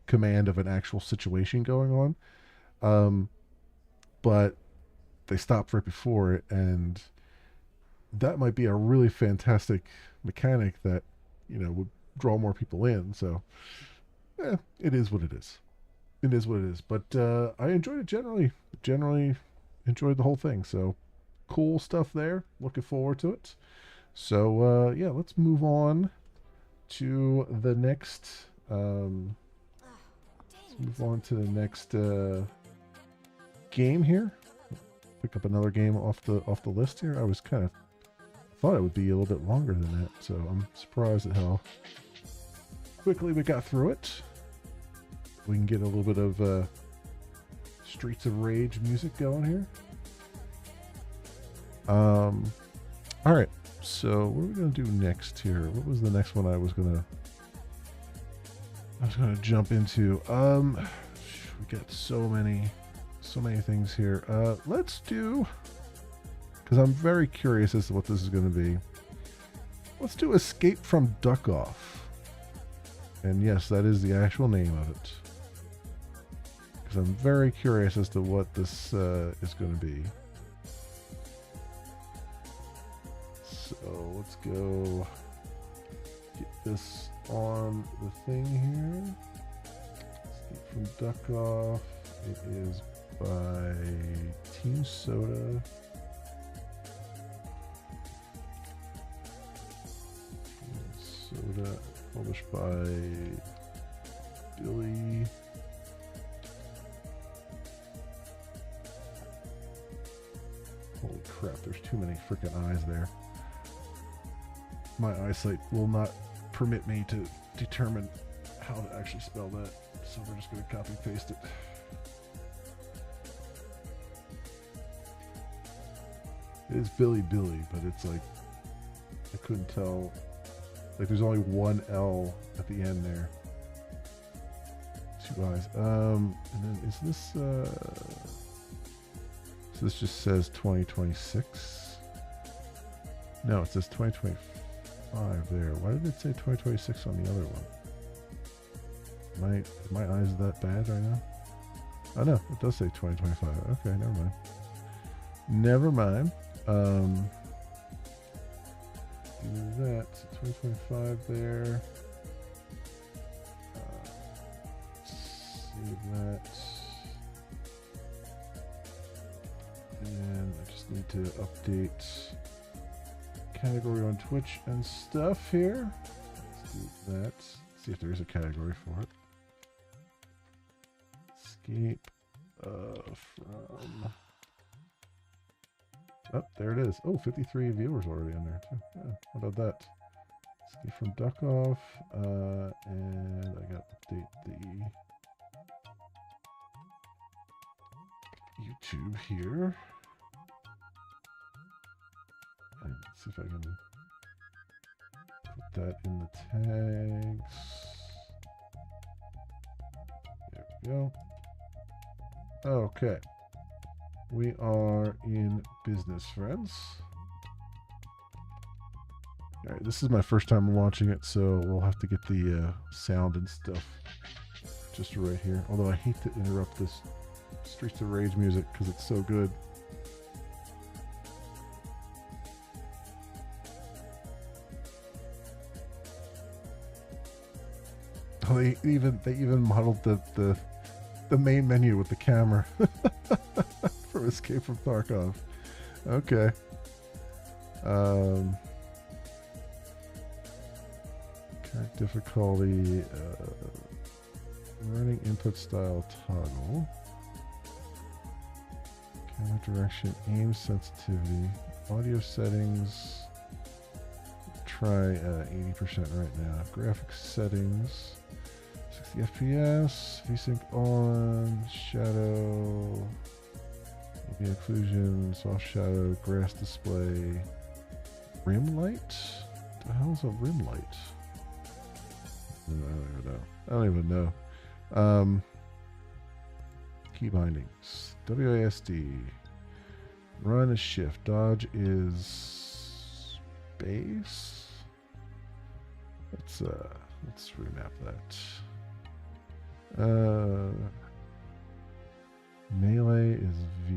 command of an actual situation going on. But they stopped right before it, and that might be a really fantastic mechanic that would draw more people in. So, it is what it is. It is what it is. But I enjoyed it generally. Generally enjoyed the whole thing. So. Cool stuff there. Looking forward to it. So let's move on to the next. Game here. Pick up another game off the list here. I was thought it would be a little bit longer than that, so I'm surprised at how quickly we got through it. We can get a little bit of Streets of Rage music going here. All right. So what are we gonna do next here? What was the next one I was gonna jump into? We got so many things here. Let's do, because I'm very curious as to what this is gonna be. Let's do Escape from Duckov. And yes, that is the actual name of it. Because I'm very curious as to what this is going to be. So let's go get this on the thing here. Escape from Duckov. It is by Team Soda. Soda, published by Billy. Holy crap, there's too many freaking eyes there. My eyesight will not permit me to determine how to actually spell that, so we're just going to copy paste it. It is Billy, but it's like, I couldn't tell. Like there's only one L at the end there. Two eyes. And then is this so this just says 2026? No, it says 2025 there. Why did it say 2026 on the other one? My eyes that bad right now? Oh no, it does say 2025. Okay, never mind. Never mind. Do that. 2025 there. Save that. And I just need to update category on Twitch and stuff here. Let's do that. See if there is a category for it. Escape from... Oh, there it is. Oh, 53 viewers already in there too. Yeah, how about that? Escape from Duckov. And I got to update the YouTube here. And let's see if I can put that in the tags. There we go. Okay. We are in business, friends. Alright, this is my first time watching it, so we'll have to get the sound and stuff just right here. Although I hate to interrupt this Streets of Rage music because it's so good. Oh, they even modeled the main menu with the camera from Escape from Duckov. Okay. Current difficulty, running input style toggle, camera direction, aim sensitivity, audio settings. Try 80% right now. Graphics settings, 60 FPS, VSync on, shadow, ambient occlusion, soft shadow, grass display, rim light. What the hell is a rim light? I don't even know. Key bindings. WASD. Run is shift. Dodge is space. Let's remap that. Melee is V.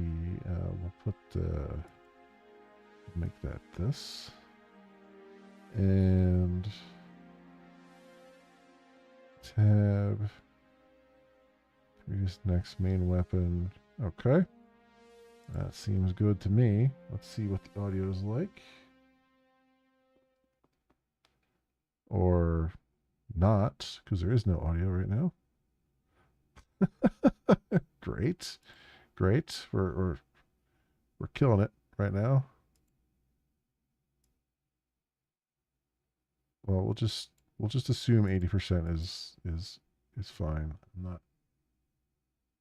We'll put make that this. And tab, previous next main weapon. Okay, that seems good to me. Let's see what the audio is like, or not, because there is no audio right now. Great. We're killing it right now. Well, we'll just assume 80% is fine.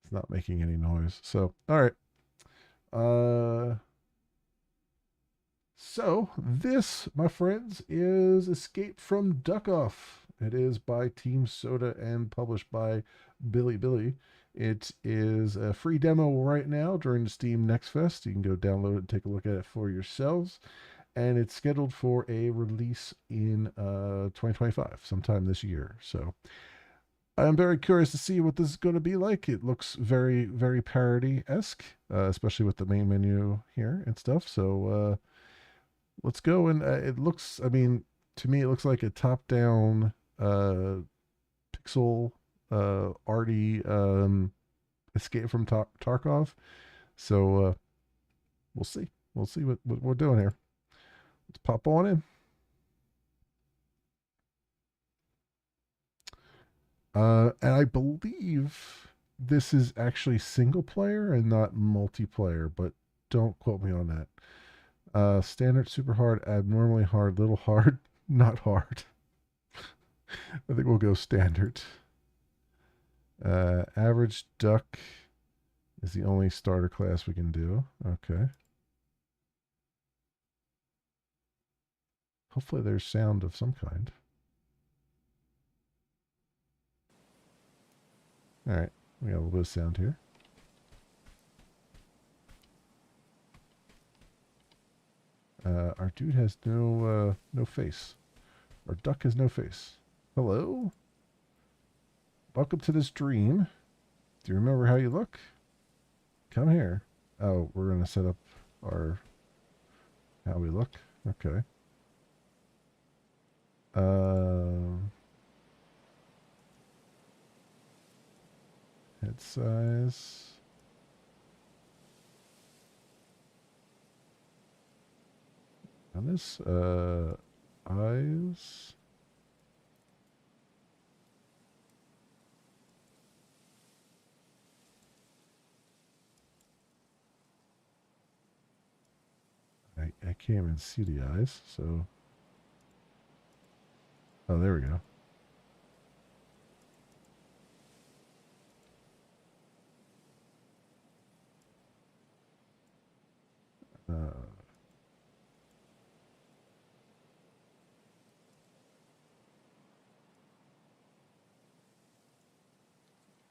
It's not making any noise. So, all right. So, this, my friends, is Escape from Duckov. It is by Team Soda and published by Billy. It is a free demo right now during the Steam Next Fest. You can go download it and take a look at it for yourselves. And it's scheduled for a release in 2025, sometime this year. So, I'm very curious to see what this is going to be like. It looks very, very parody-esque, especially with the main menu here and stuff. So, let's go. And it looks, I mean, to me, it looks like a top-down pixel arty Escape from Tarkov. So, we'll see. We'll see what we're doing here. Let's pop on in. And I believe this is actually single player and not multiplayer, but don't quote me on that. Standard, super hard, abnormally hard, little hard, not hard. I think we'll go standard. Average duck is the only starter class we can do. Okay. Hopefully there's sound of some kind. All right, we got a little bit of sound here. Our dude has no face. Our duck has no face. Hello? Welcome to this dream. Do you remember how you look? Come here. Oh, we're going to set up our... how we look? Okay. Head size. On this, eyes. I can't even see the eyes, so. Oh, there we go.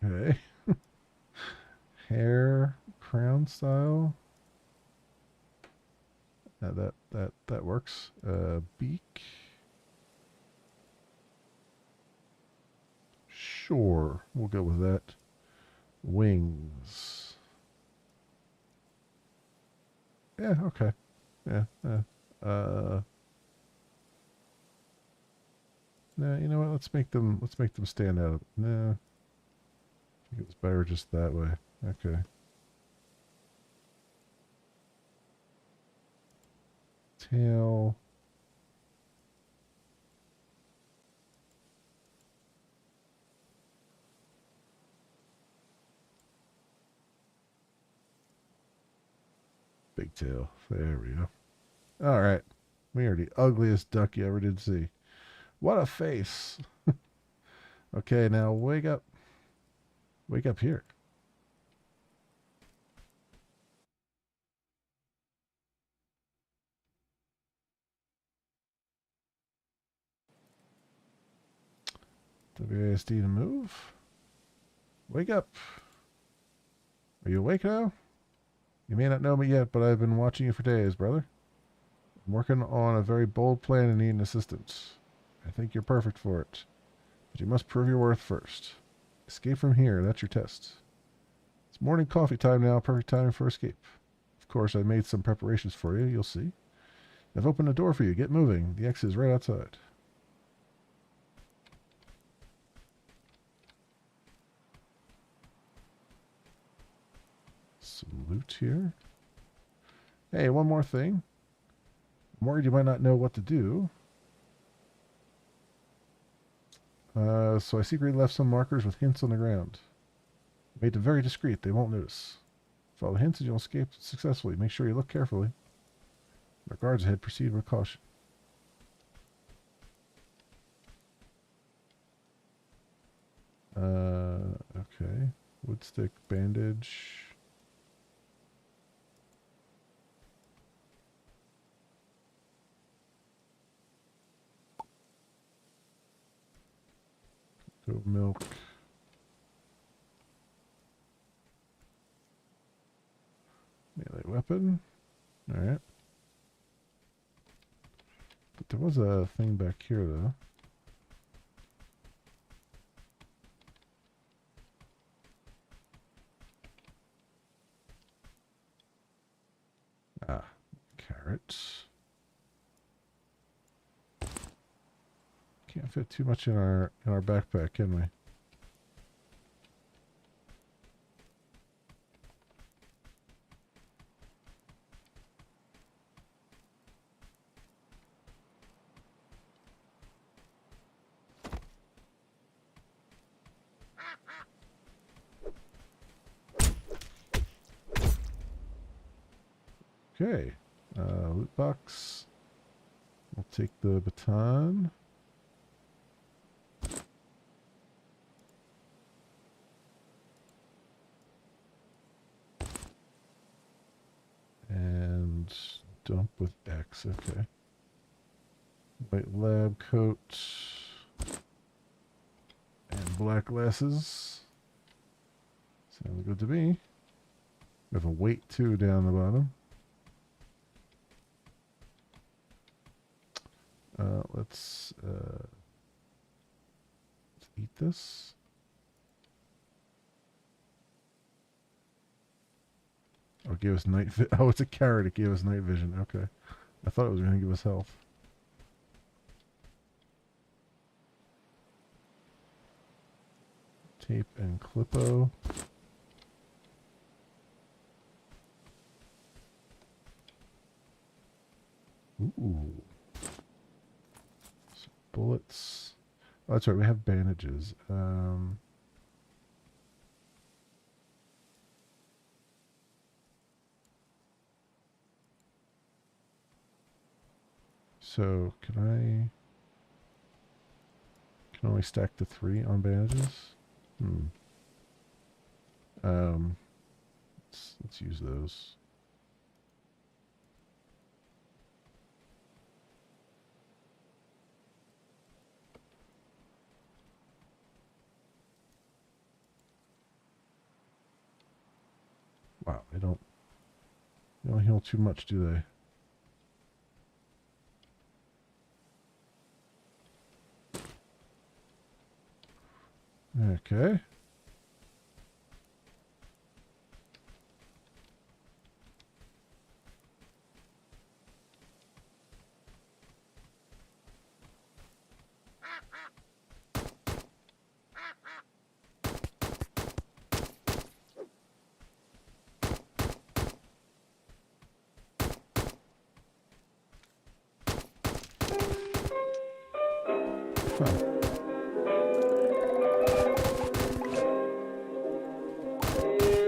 Okay. Hair, crown style. That works. Beak. Sure, we'll go with that. Wings. Yeah, okay. Yeah. No, you know what? Let's make them stand out. No. I think it's better just that way. Okay. Tail. Big tail. There we go. All right. We are the ugliest duck you ever did see. What a face. Okay, now wake up. Wake up here. WASD to move. Wake up. Are you awake now? You may not know me yet, but I've been watching you for days, brother. I'm working on a very bold plan and need assistance. I think you're perfect for it. But you must prove your worth first. Escape from here. That's your test. It's morning coffee time now. Perfect time for escape. Of course, I made some preparations for you. You'll see. I've opened the door for you. Get moving. The exit is right outside. Some loot here. Hey, one more thing. I'm worried you might not know what to do. So I secretly left some markers with hints on the ground. Made them very discreet. They won't notice. Follow the hints and you'll escape successfully. Make sure you look carefully. There are guards ahead. Proceed with caution. Okay. Wood stick, bandage. Goat milk. Melee weapon. Alright. But there was a thing back here, though. Ah, carrots. Can't fit too much in our backpack, can we? Okay, loot box. We'll take the baton. And dump with X, okay. White lab coat. And black glasses. Sounds good to me. We have a weight too down the bottom. Let's eat this. Oh, it gave us night vision. Oh, it's a carrot. It gave us night vision. Okay. I thought it was going to give us health. Tape and Clippo. Ooh. Some bullets. Oh, that's right. We have bandages. So can only stack to 3 on bandages? Let's use those. Wow, they don't heal too much, do they? Okay.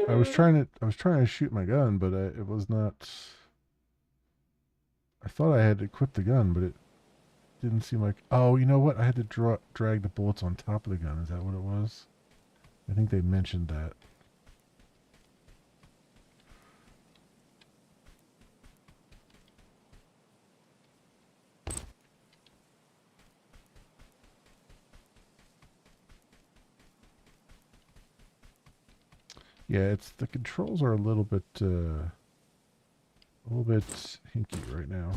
I was trying to shoot my gun, but it was not. I thought I had equipped the gun, but it didn't seem like. Oh, you know what? I had to drag the bullets on top of the gun. Is that what it was? I think they mentioned that. Yeah, it's the controls are a little bit hinky right now.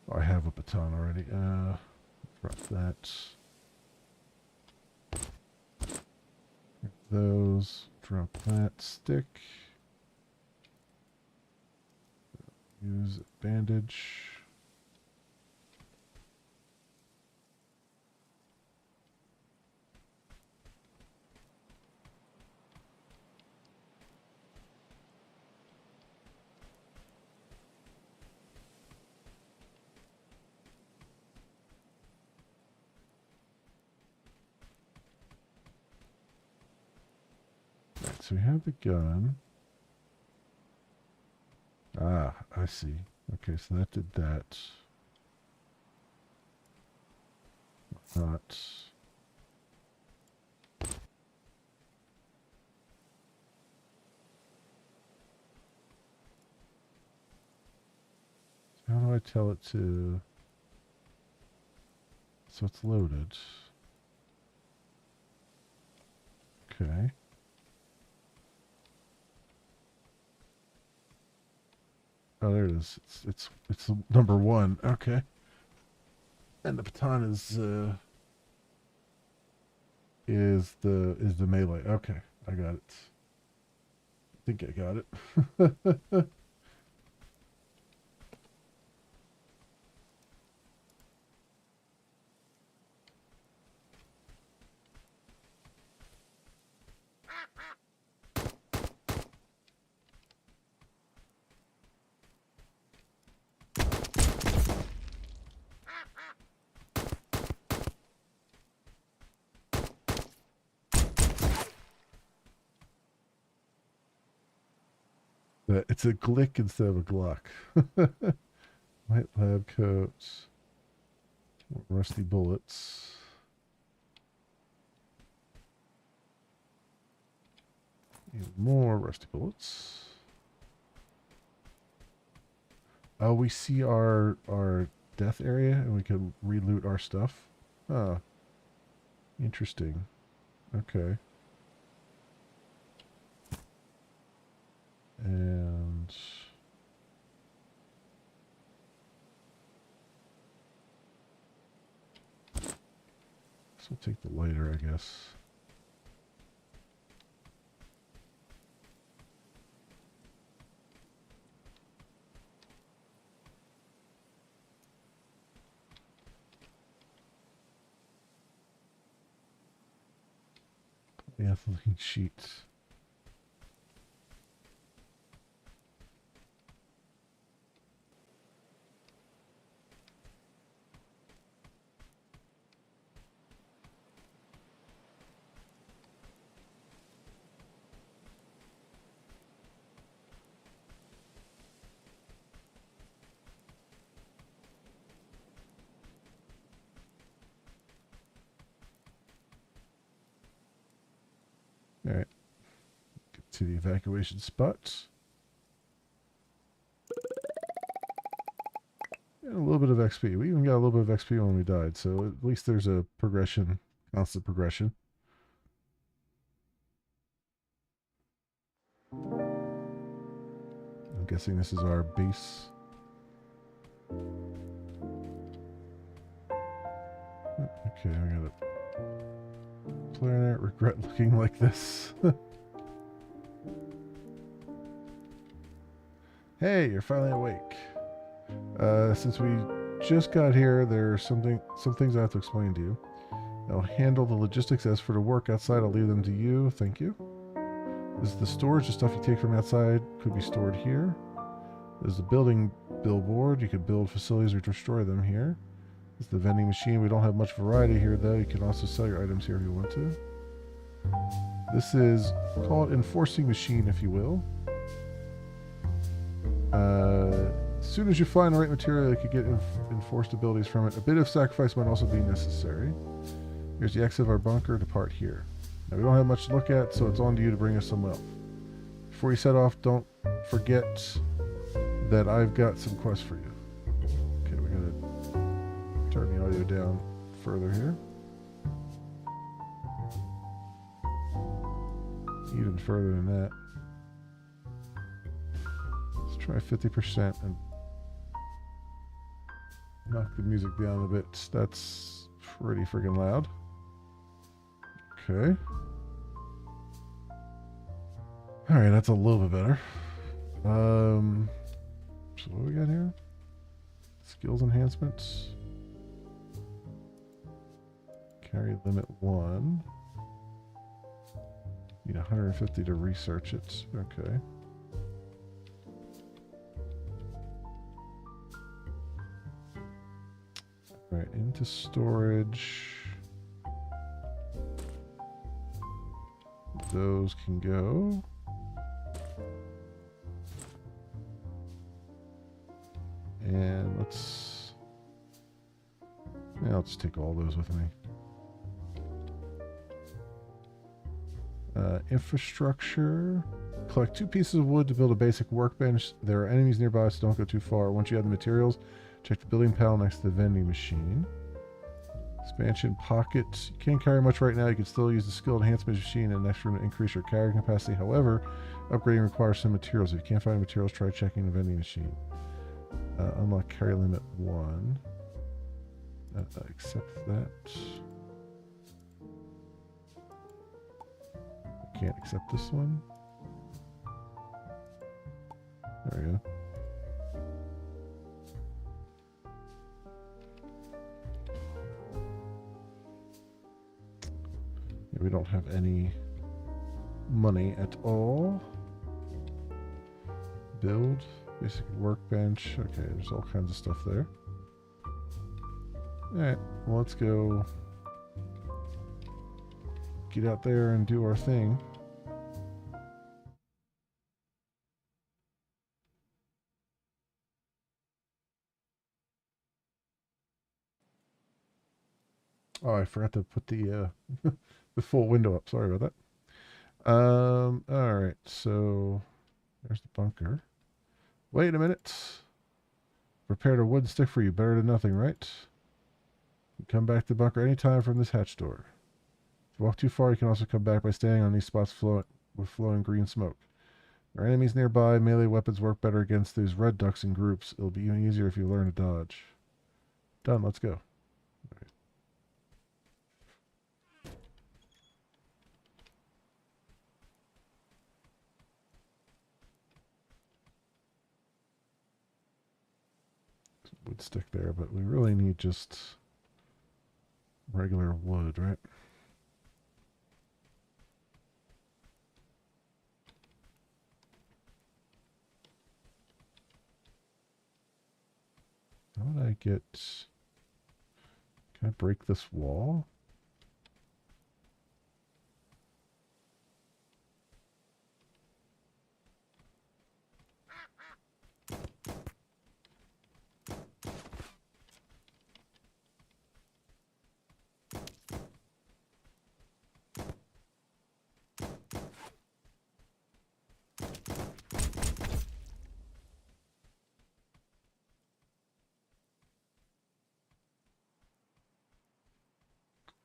Oh, I have a baton already. Drop that. Those. Drop that stick. Use bandage. Right, so we have the gun. Ah, I see. Okay, so that did that. Not. How do I tell it to... So it's loaded. Okay. Oh, there it is. It's number 1. Okay. And the baton is the melee. Okay, I got it. I think I got it. It's a glick instead of a Glock. White lab coats. Rusty bullets. Even more rusty bullets. Oh, we see our death area and we can re-loot our stuff. Ah. Interesting. Okay. And so we'll take the lighter, I guess. The ethylene sheet. All right. Get to the evacuation spot. And a little bit of XP. We even got a little bit of XP when we died, so at least there's a progression, constant progression. I'm guessing this is our base. Okay, I got it. Planet, regret looking like this. Hey, you're finally awake. Since we just got here, there's some things I have to explain to you. I'll handle the logistics. As for the work outside, I'll leave them to you. Thank you. This is the storage. The stuff you take from outside could be stored here. This is the building billboard. You could build facilities or destroy them here. This is the vending machine. We don't have much variety here, though. You can also sell your items here if you want to. This is called enforcing machine, if you will. As soon as you find the right material, you could get enforced abilities from it. A bit of sacrifice might also be necessary. Here's the exit of our bunker. Depart here. Now, we don't have much to look at, so it's on to you to bring us some wealth. Before you set off, don't forget that I've got some quests for you. Okay, we gotta turn the audio down further here. Even further than that. Let's try 50% and knock the music down a bit. That's pretty freaking loud. Okay. Alright, that's a little bit better. So what do we got here? Skills enhancements. Carry limit 1. Need 150 to research it. Okay. Alright, into storage. Those can go. And let's... Yeah, I'll just take all those with me. Infrastructure. Collect 2 pieces of wood to build a basic workbench. There are enemies nearby, so don't go too far. Once you have the materials, check the building panel next to the vending machine. Expansion pocket. You can't carry much right now. You can still use the skill enhancement machine in the next room to increase your carrying capacity. However, upgrading requires some materials. If you can't find materials, try checking the vending machine. Unlock carry limit 1. Accept that. Can't accept this one. There we go. Yeah, we don't have any money at all. Build, basic workbench. Okay, there's all kinds of stuff there. Alright, well, let's go get out there and do our thing. Oh, I forgot to put the the full window up. Sorry about that. All right, so there's the bunker. Wait a minute. Prepared a wooden stick for you. Better than nothing, right? You come back to the bunker anytime from this hatch door. If you walk too far, you can also come back by standing on these spots with flowing green smoke. There are enemies nearby. Melee weapons work better against these red ducks in groups. It'll be even easier if you learn to dodge. Done. Let's go. Wood stick there, but we really need just regular wood, right? How would I get... Can I break this wall?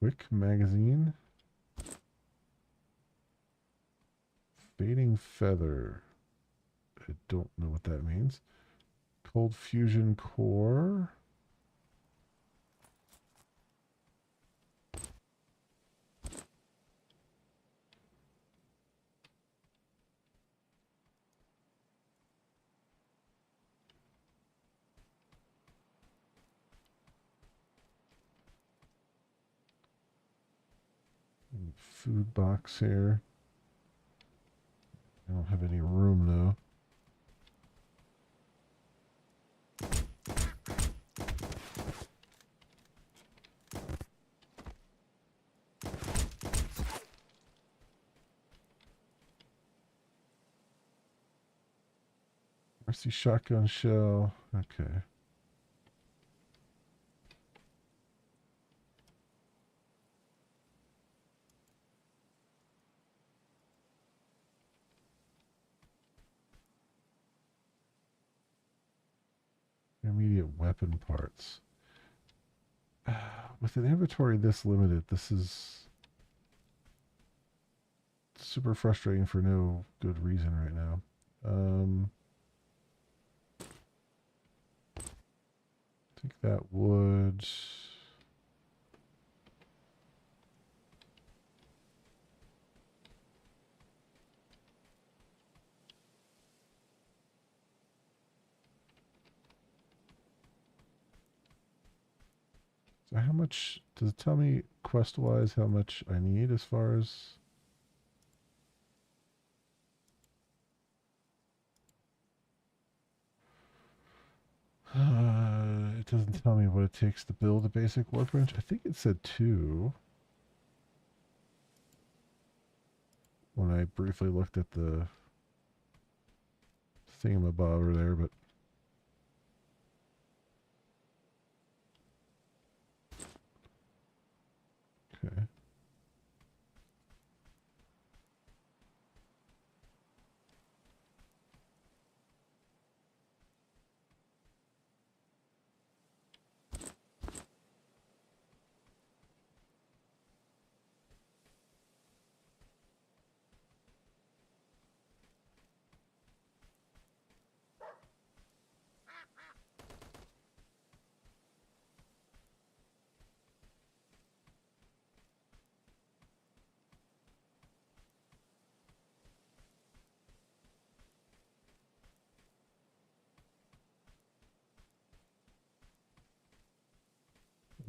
Quick magazine. Fading feather. I don't know what that means. Cold fusion core. Food box here. I don't have any room though. Mercy shotgun shell. Okay. Intermediate weapon parts. With an inventory this limited, this is super frustrating for no good reason right now. I think that would... So how much, does it tell me quest-wise how much I need as far as... it doesn't tell me what it takes to build a basic workbench. I think it said 2. When I briefly looked at the thingamabobber there, but...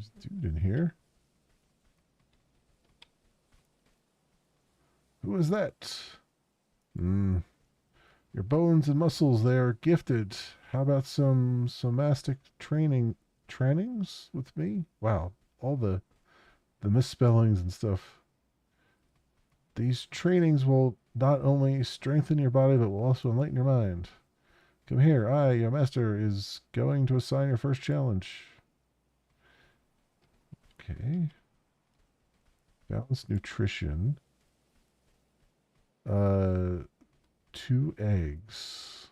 There's a dude in here. Who is that? Your bones and muscles, they are gifted. How about some somastic trainings with me? Wow, all the misspellings and stuff. These trainings will not only strengthen your body, but will also enlighten your mind. Come here, I, your master, is going to assign your first challenge. Okay. Balanced nutrition. 2 eggs.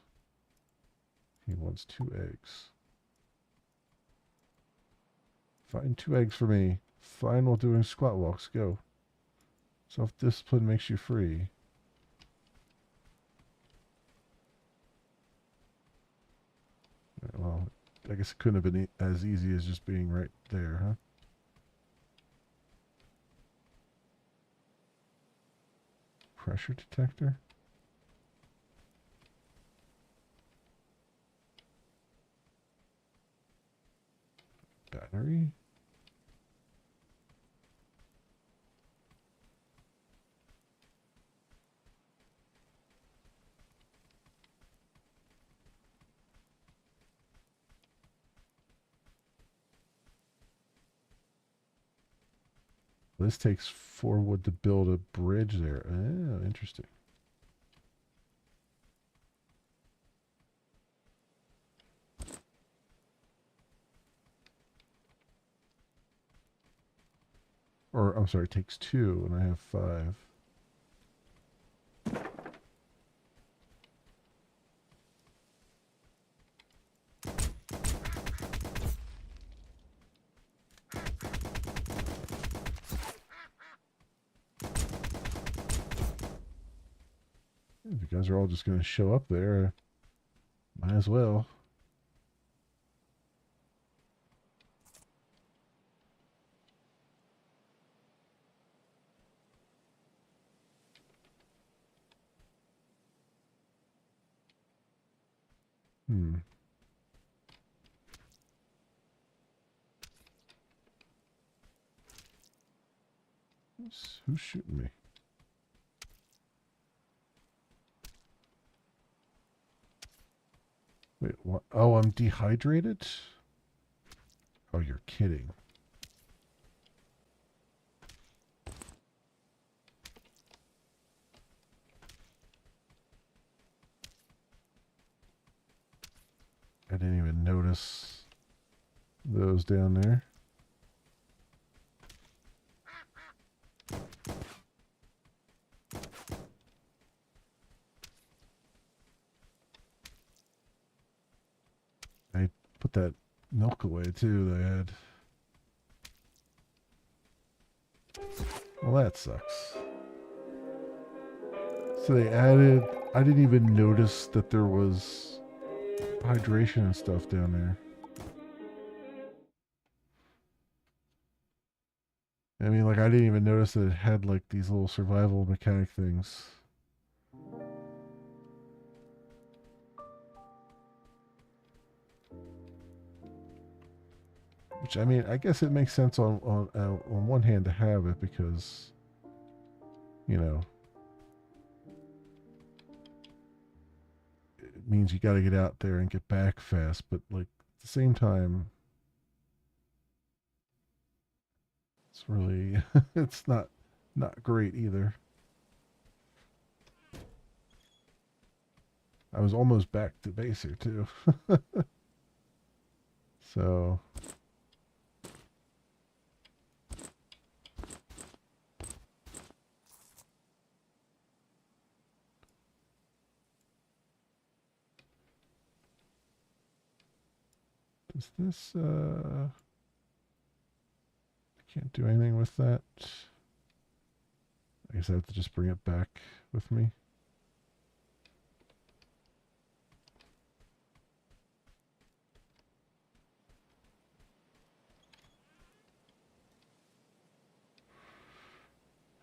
He wants 2 eggs. Find 2 eggs for me. Fine while doing squat walks. Go. Self-discipline makes you free. Well, I guess it couldn't have been as easy as just being right there, huh? Pressure detector? Battery? This takes 4 wood to build a bridge there. Oh, interesting. Or, I'm sorry, it takes 2, and I have 5. If you guys are all just going to show up there, might as well. Who's shooting me? Wait, what? Oh, I'm dehydrated? Oh, you're kidding. I didn't even notice those down there. I put that milk away too that I had. Well, that sucks. So they added, I didn't even notice that there was hydration and stuff down there. I mean, like, I didn't even notice that it had, like, these little survival mechanic things. Which, I mean, I guess it makes sense on one hand to have it because, you know, it means you got to get out there and get back fast. But, like, at the same time, it's really, it's not great either. I was almost back to base here, too. So... Does this, I can't do anything with that. I guess I have to just bring it back with me.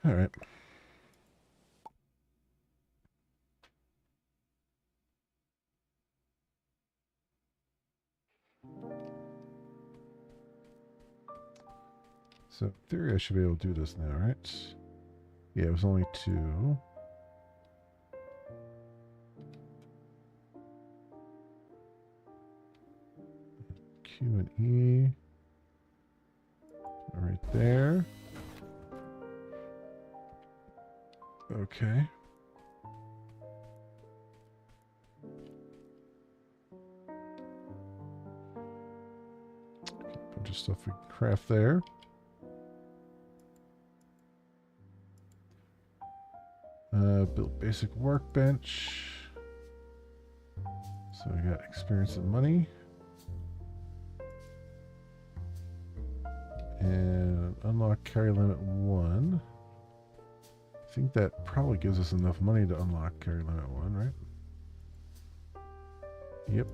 All right. So in theory, I should be able to do this now, right? Yeah, it was only 2. Q and E. Right there. Okay. Bunch of stuff we can craft there. Build basic workbench. So we got experience and money. And unlock carry limit 1. I think that probably gives us enough money to unlock carry limit 1, right? Yep.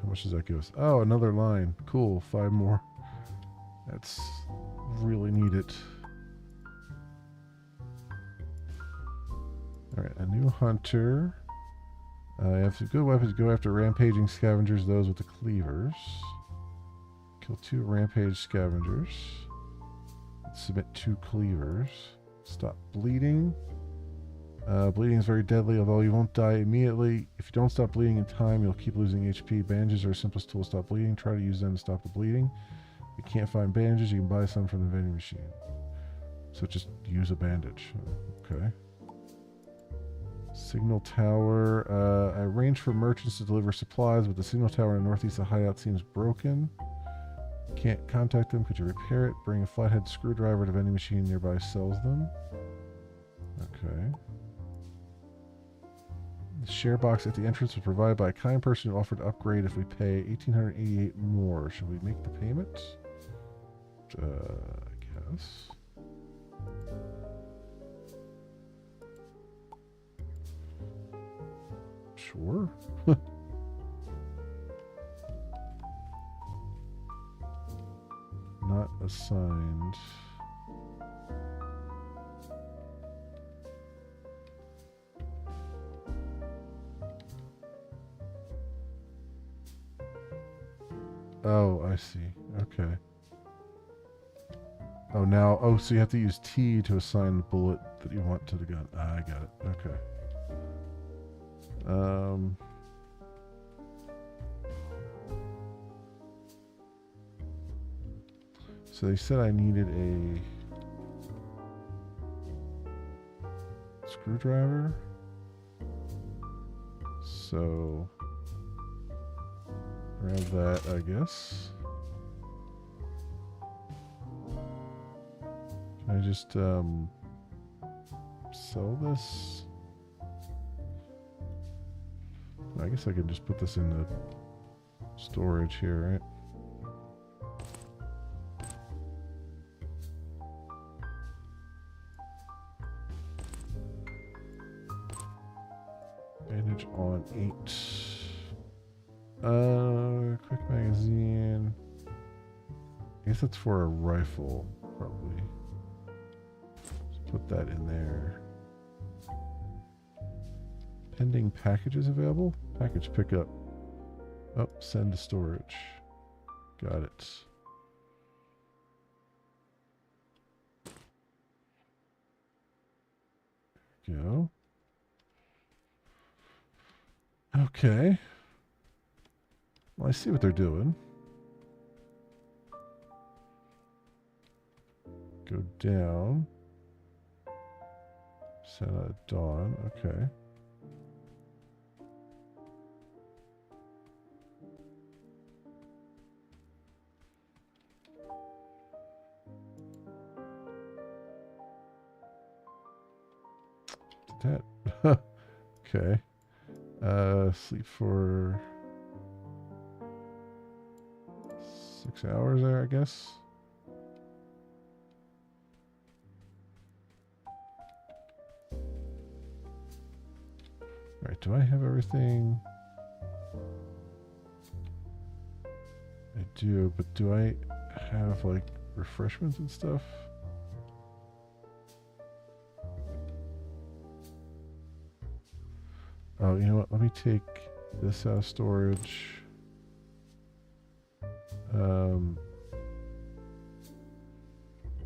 How much does that give us? Oh, another line. Cool, 5 more. That's really needed. Alright, a new hunter. You have some good weapons. Go after rampaging scavengers, those with the cleavers. Kill 2 rampage scavengers. Submit 2 cleavers. Stop bleeding. Bleeding is very deadly, although you won't die immediately. If you don't stop bleeding in time, you'll keep losing HP. Bandages are the simplest tool to stop bleeding. Try to use them to stop the bleeding. If you can't find bandages, you can buy some from the vending machine. So just use a bandage. Okay. Signal tower. I arrange for merchants to deliver supplies, but the signal tower in the northeast of the hideout seems broken. Can't contact them. Could you repair it? Bring a flathead screwdriver to vending machine nearby sells them. Okay. The share box at the entrance was provided by a kind person who offered to upgrade if we pay 1,888 more. Should we make the payment? I guess. Sure. Not assigned. Oh, I see. Okay. Oh, now... Oh, so you have to use T to assign the bullet that you want to the gun. Ah, I got it. Okay. So they said I needed a screwdriver. So... grab that, I guess. Can I just sell this? I guess I can just put this in the storage here, right? Bandage on 8. Quick magazine. I guess that's for a rifle, probably. Just put that in there. Pending packages available? Package pickup. Oh, send to storage. Got it. Go. Okay. Well, I see what they're doing. Go down. Set at dawn. Okay. That. Okay. Sleep for 6 hours there, I guess. Alright, do I have everything? I do, but do I have, like, refreshments and stuff? Oh, you know what? Let me take this out of storage.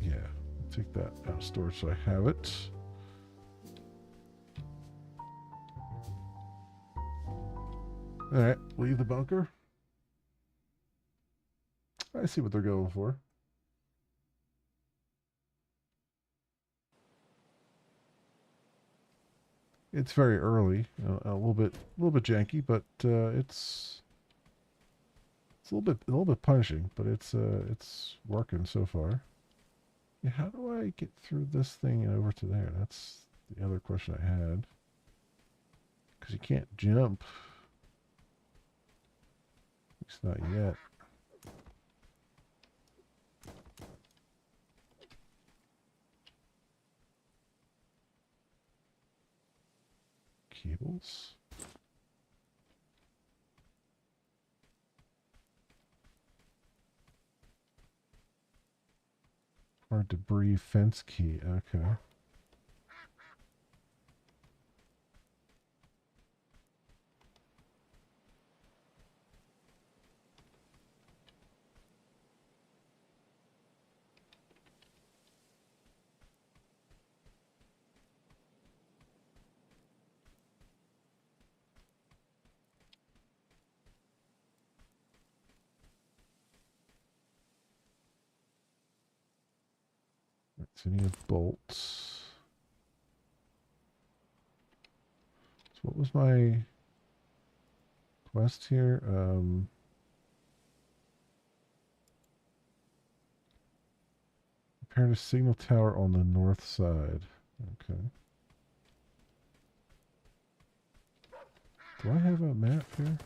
Yeah, I'll take that out of storage so I have it. Alright, leave the bunker. I see what they're going for. It's very early, a little bit janky, but it's a little bit punishing, but it's working so far. Yeah, how do I get through this thing and over to there? That's the other question I had. Because you can't jump. At least not yet. Cables. Or debris fence key. Okay. So you need bolts. So what was my quest here? Repair a signal tower on the north side. Okay. Do I have a map here?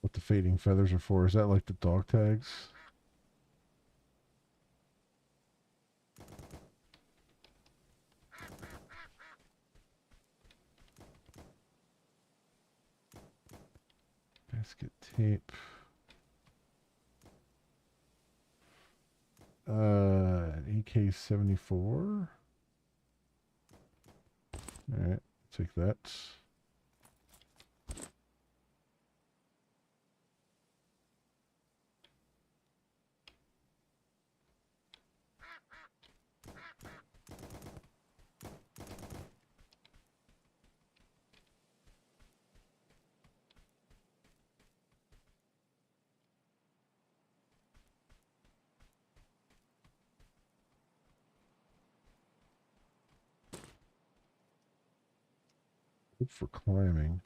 What the fading feathers are for? Is that like the dog tags? Basket tape. An AK-74. Alright, take that. Good for climbing.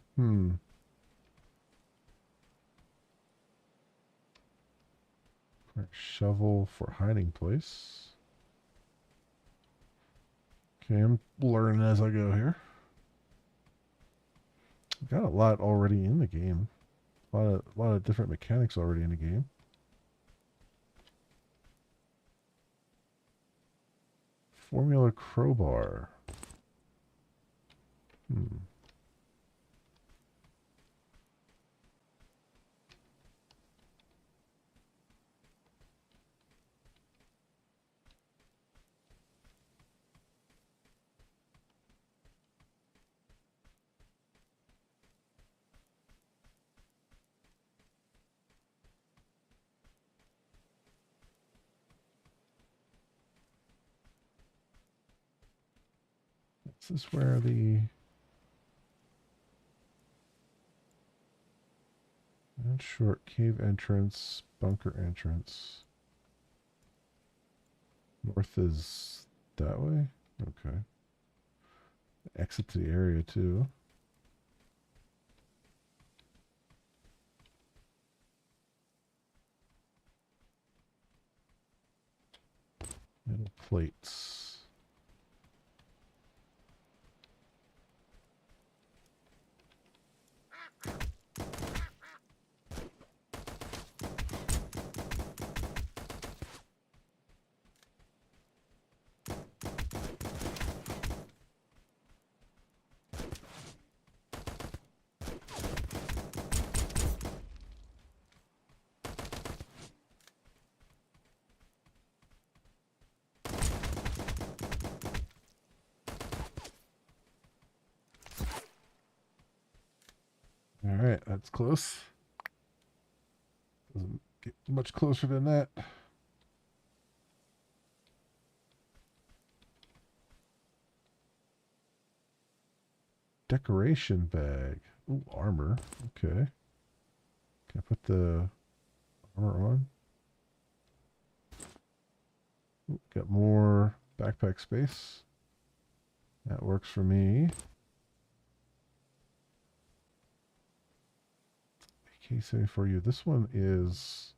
Shovel for hiding place. Okay, I'm learning as I go here. Got a lot already in the game. A lot of different mechanics already in the game. Formula crowbar. This is where the short cave entrance, bunker entrance. North is that way? Okay. Exit to the area too. Metal plates. That's close. Doesn't get much closer than that. Decoration bag. Ooh, armor. Okay. Can I put the armor on? Ooh, got more backpack space. That works for me. AK-74U. This one is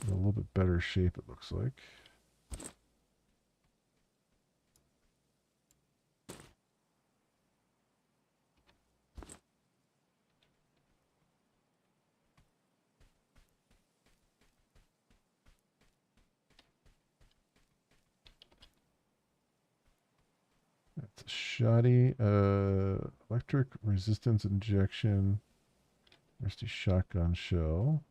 in a little bit better shape, it looks like. That's a shoddy. Electric resistance injection. Rusty shotgun shell.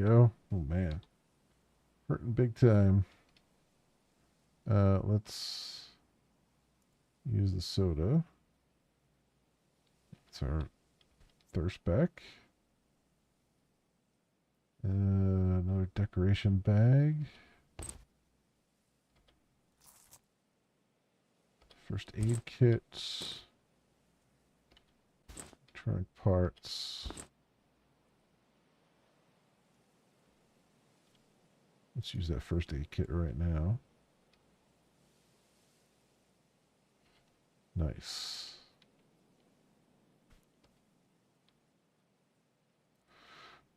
Go. Oh man. Hurting big time. Let's use the soda. It's our thirst back. Another decoration bag. First aid kit. Electronic parts. Let's use that first aid kit right now. Nice.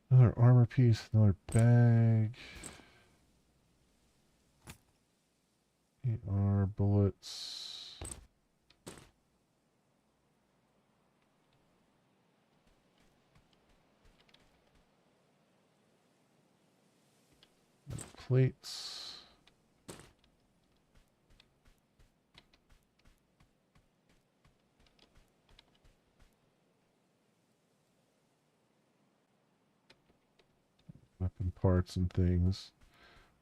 Another armor piece, another bag. AR bullets. Plates. Weapon parts and things.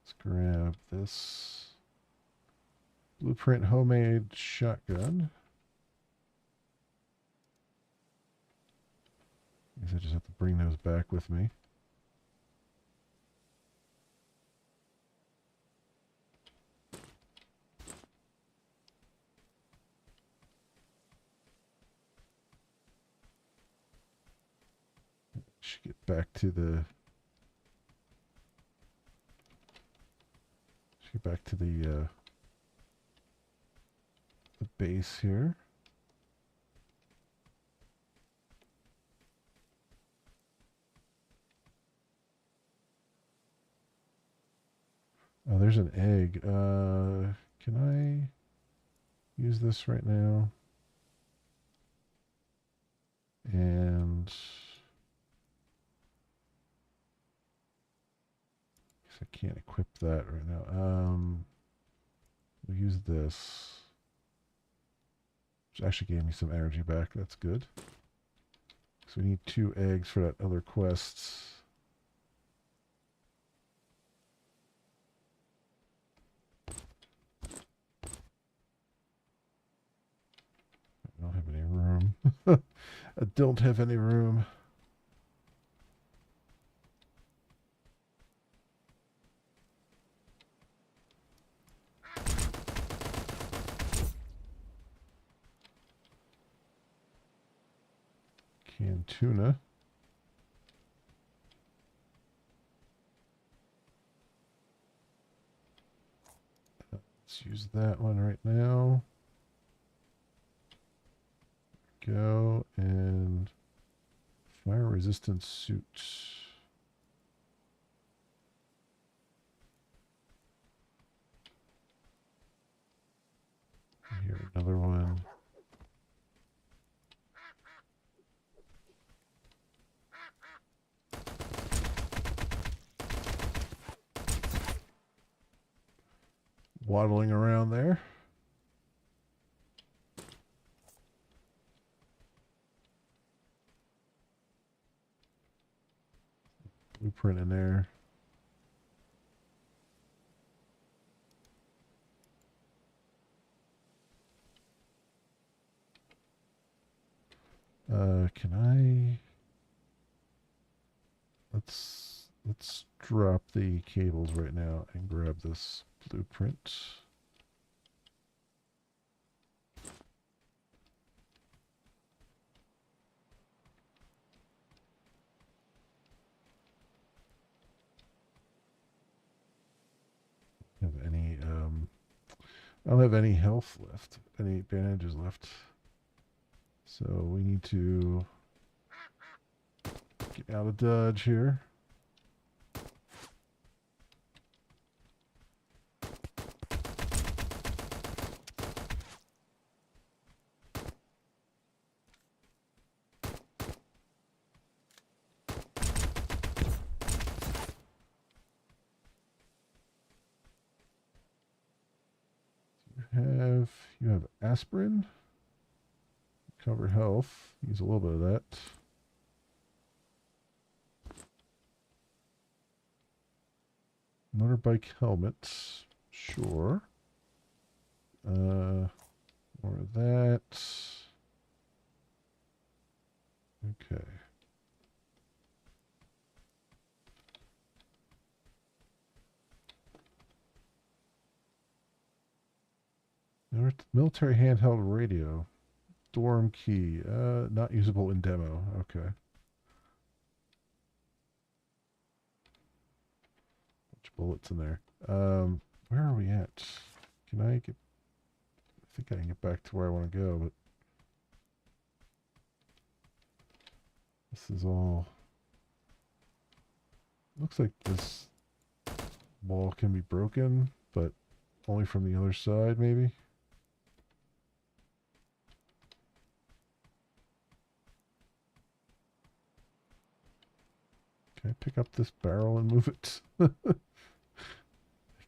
Let's grab this. Blueprint homemade shotgun. I guess I just have to bring those back with me. Should get back to the the base here. Oh, there's an egg. Can I use this right now? And I can't equip that right now. We'll use this. Which actually gave me some energy back. That's good. So we need 2 eggs for that other quest. I don't have any room. I don't have any room. Canned tuna. Let's use that one right now. Go, and fire resistant suit. Another one. Waddling around there. Blueprint in there. Can I? Let's drop the cables right now and grab this blueprint. Have any I don't have any health left, any bandages left. So we need to get out of dodge here. You have aspirin. Cover health. Use a little bit of that. Motorbike helmets. Sure. More of that. Okay. Military handheld radio. Dorm key. Not usable in demo. Okay. Bunch of bullets in there. Where are we at? Can I get... I think I can get back to where I want to go, but... This is all... Looks like this wall can be broken, but only from the other side, maybe? Can I pick up this barrel and move it? I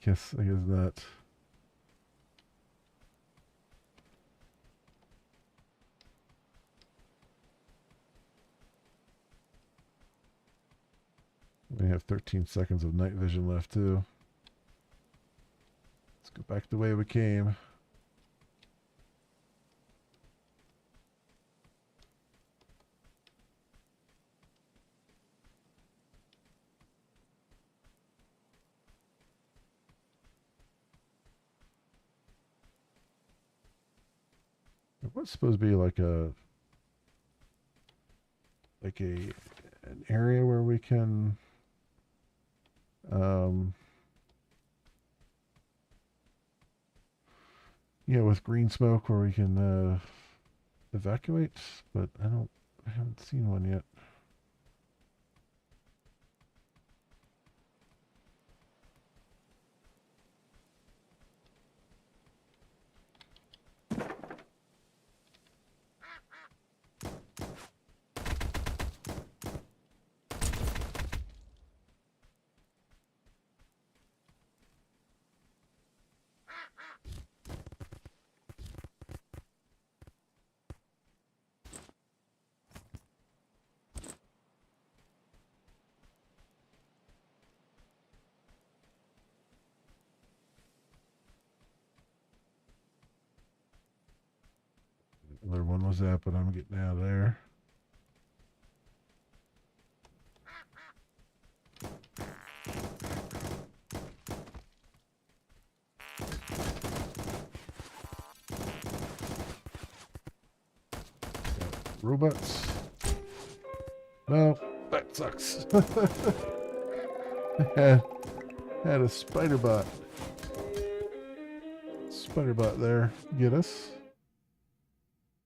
guess not. We have 13 seconds of night vision left too. Let's go back the way we came. It was supposed to be like an area where we can with green smoke where we can evacuate, but I haven't seen one yet. Other one was that, but I'm getting out of there. Robots. No, that sucks. had a spider bot. Spider bot there. Get us.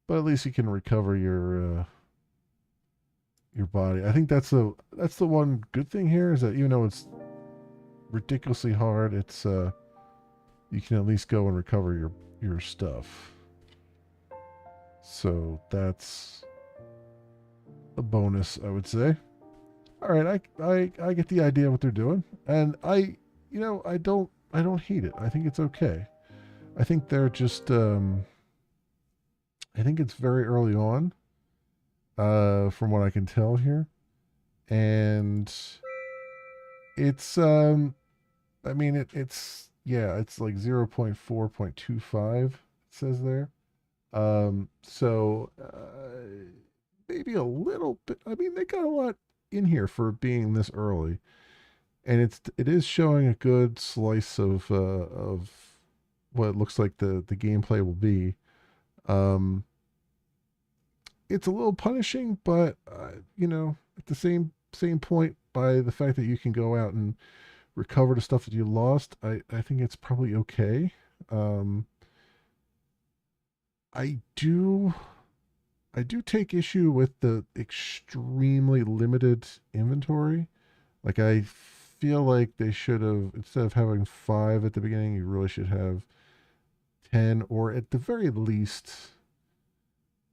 But at least you can recover your body. I think that's the one good thing here is that even though it's ridiculously hard, it's you can at least go and recover your stuff. So that's a bonus, I would say. All right, I get the idea of what they're doing, and I don't hate it. I think it's okay. I think they're just I think it's very early on, from what I can tell here, and it's I mean it's yeah, it's like 0.4.25 it says there. So maybe a little bit. I mean, they got a lot in here for being this early, and it is showing a good slice of what it looks like the gameplay will be. Um, it's a little punishing, but at the same point, by the fact that you can go out and recover the stuff that you lost, I think it's probably okay. Um, I do I do take issue with the extremely limited inventory. Like I feel like they should have, instead of having 5 at the beginning, you really should have 10, or at the very least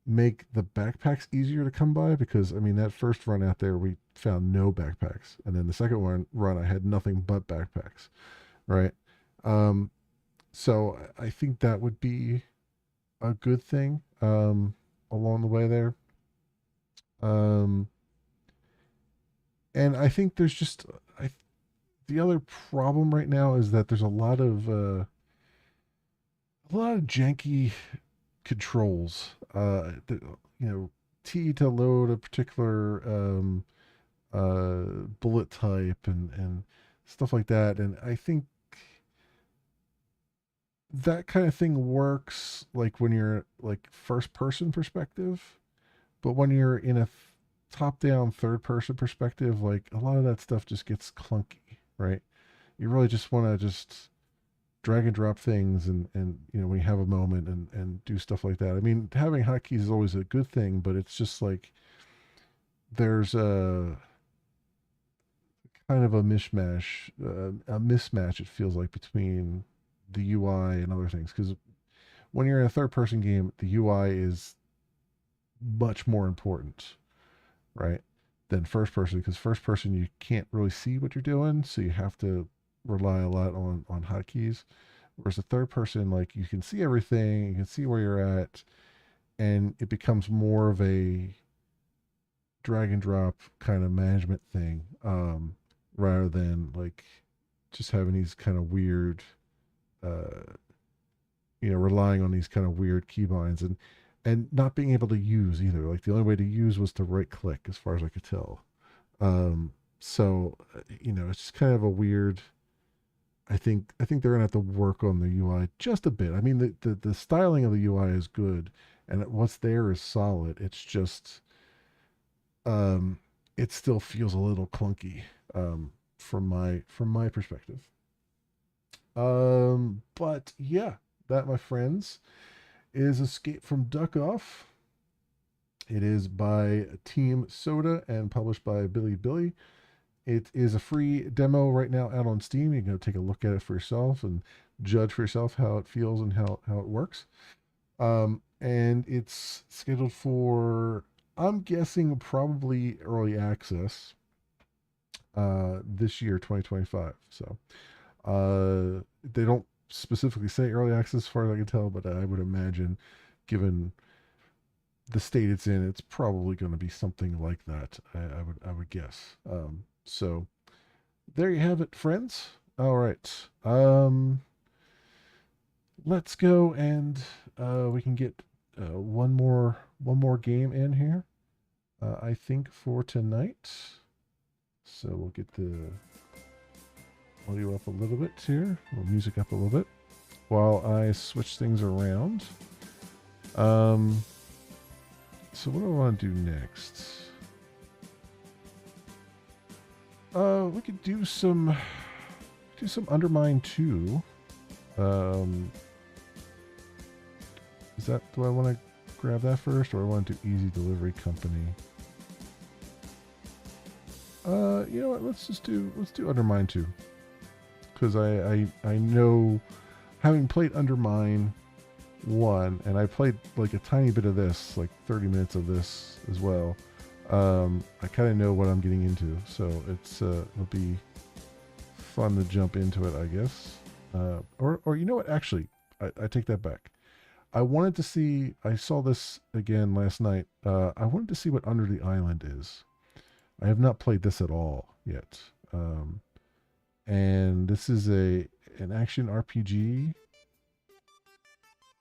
make the backpacks easier to come by, because I mean that first run out there we found no backpacks, and then the second run I had nothing but backpacks, right? Um so I think that would be a good thing along the way there. Um and I think there's just I the other problem right now is that there's a lot of janky controls. T to load a particular bullet type and stuff like that. And I think that kind of thing works like when you're like first person perspective, but when you're in a top down third person perspective, like a lot of that stuff just gets clunky, right? You really just want to just drag and drop things and when you have a moment and do stuff like that. I mean, having hotkeys is always a good thing, but it's just like there's a kind of a mismatch it feels like between the UI and other things, because when you're in a third person game, the UI is much more important, right, than first person, because first person you can't really see what you're doing, so you have to rely a lot on hotkeys. Whereas the third person, like you can see everything, you can see where you're at, and it becomes more of a drag and drop kind of management thing, rather than like just having these kind of weird, relying on these kind of weird keybinds and not being able to use either. Like the only way to use was to right click, as far as I could tell. It's just kind of a weird. I think they're gonna have to work on the UI just a bit. I mean, the styling of the UI is good, and what's there is solid. It's just, it still feels a little clunky, from my perspective. But yeah, that, my friends, is Escape from Duckov. It is by Team Soda and published by Billy. It is a free demo right now out on Steam. You can go take a look at it for yourself and judge for yourself how it feels and how it works. And it's scheduled for, I'm guessing, probably early access this year, 2025. So they don't specifically say early access as far as I can tell, but I would imagine, given the state it's in, it's probably going to be something like that. I would guess. So there you have it, friends. All right. Let's go and we can get one more game in here. I think for tonight. So we'll get the audio up a little bit here, or music up a little bit, while I switch things around. So what do I want to do next? We could do some Undermine 2. Do I want to grab that first, or I want to do Easy Delivery Company? You know what? Let's do Undermine 2, because I know, having played Undermine 1, and I played like a tiny bit of this, like 30 minutes of this as well. I kind of know what I'm getting into, so it'll be fun to jump into it, I guess. Or you know what? Actually, I take that back. I wanted to see. I saw this again last night. I wanted to see what Under the Island is. I have not played this at all yet. And this is an action RPG,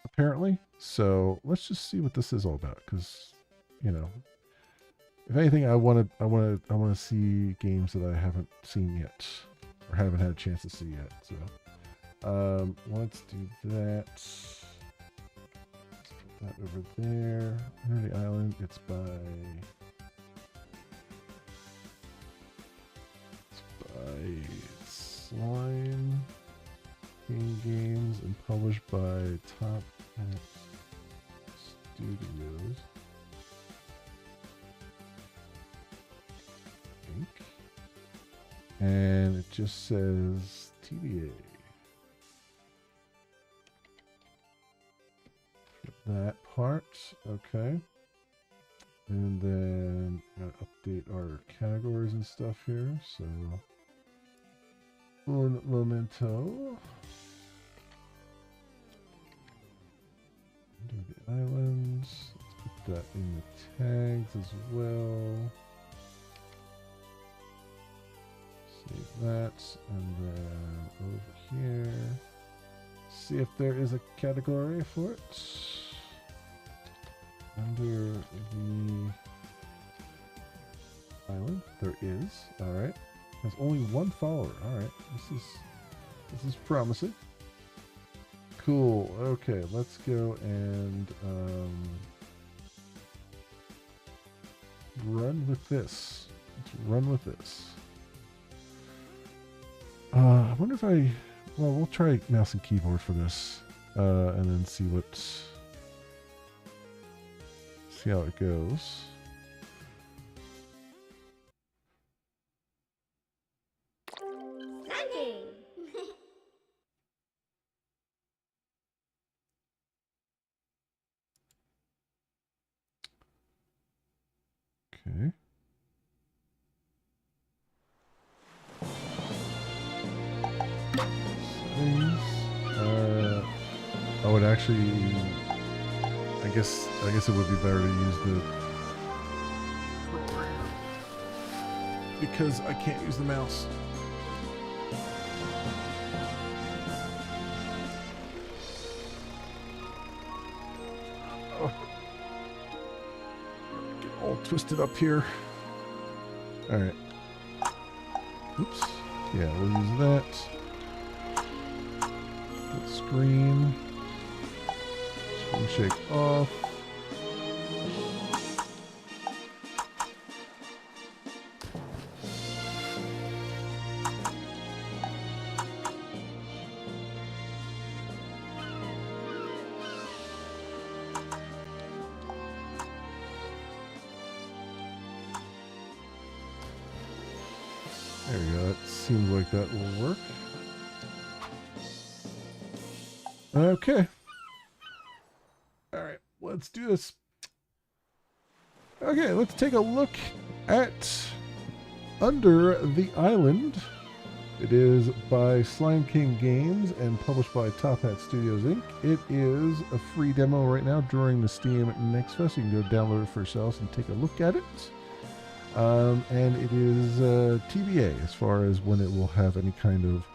apparently. So let's just see what this is all about. Because, you know, if anything, I want to see games that I haven't seen yet, or haven't had a chance to see yet. So let's do that. Let's put that over there. Under the Island. It's by Slime King Games and published by Top Hat Studios. Inc. And it just says TBA. That part, okay. And then gotta update our categories and stuff here. So un momento. Under the Islands. Let's put that in the tags as well. Save that, and then over here. See if there is a category for it. Under the Island, there is. All right. Has only 1 follower. All right. This is promising. Cool. Okay, let's go and run with this. Let's run with this. I wonder if well, we'll try mouse and keyboard for this, and then see how it goes. Okay. Settings. I would actually. I guess it would be better to use the program because I can't use the mouse. Oh. Get all twisted up here. All right. Oops. Yeah, we'll use that. Put screen. Screen shake off. There we go. That seems like that will work. Okay. All right, let's do this. Okay, let's take a look at Under the Island. It is by Slime King Games and published by Top Hat Studios, Inc. It is a free demo right now during the Steam Next Fest. You can go download it for yourselves and take a look at it. And it is TBA as far as when it will have any kind of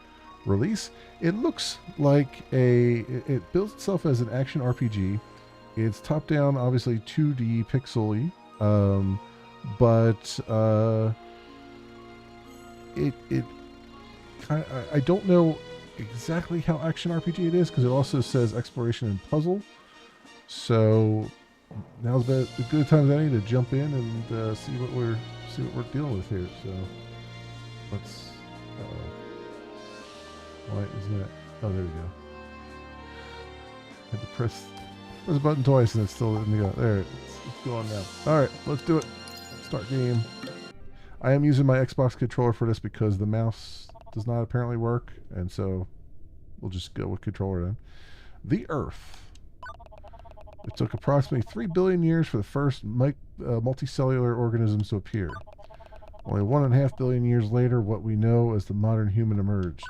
release. It looks like it builds itself as an action RPG. It's top down, obviously 2D pixely, but I don't know exactly how action RPG it is because it also says exploration and puzzle. So now's a good time as any to jump in and see what we're dealing with here. So let's. Why is that? Oh, there we go. Had to press a button twice and it still didn't go. There, it's going now. All right, let's do it. Start game. I am using my Xbox controller for this because the mouse does not apparently work, and so we'll just go with controller then. The Earth. It took approximately 3 billion years for the first multicellular organisms to appear. Only 1.5 billion years later, what we know as the modern human emerged.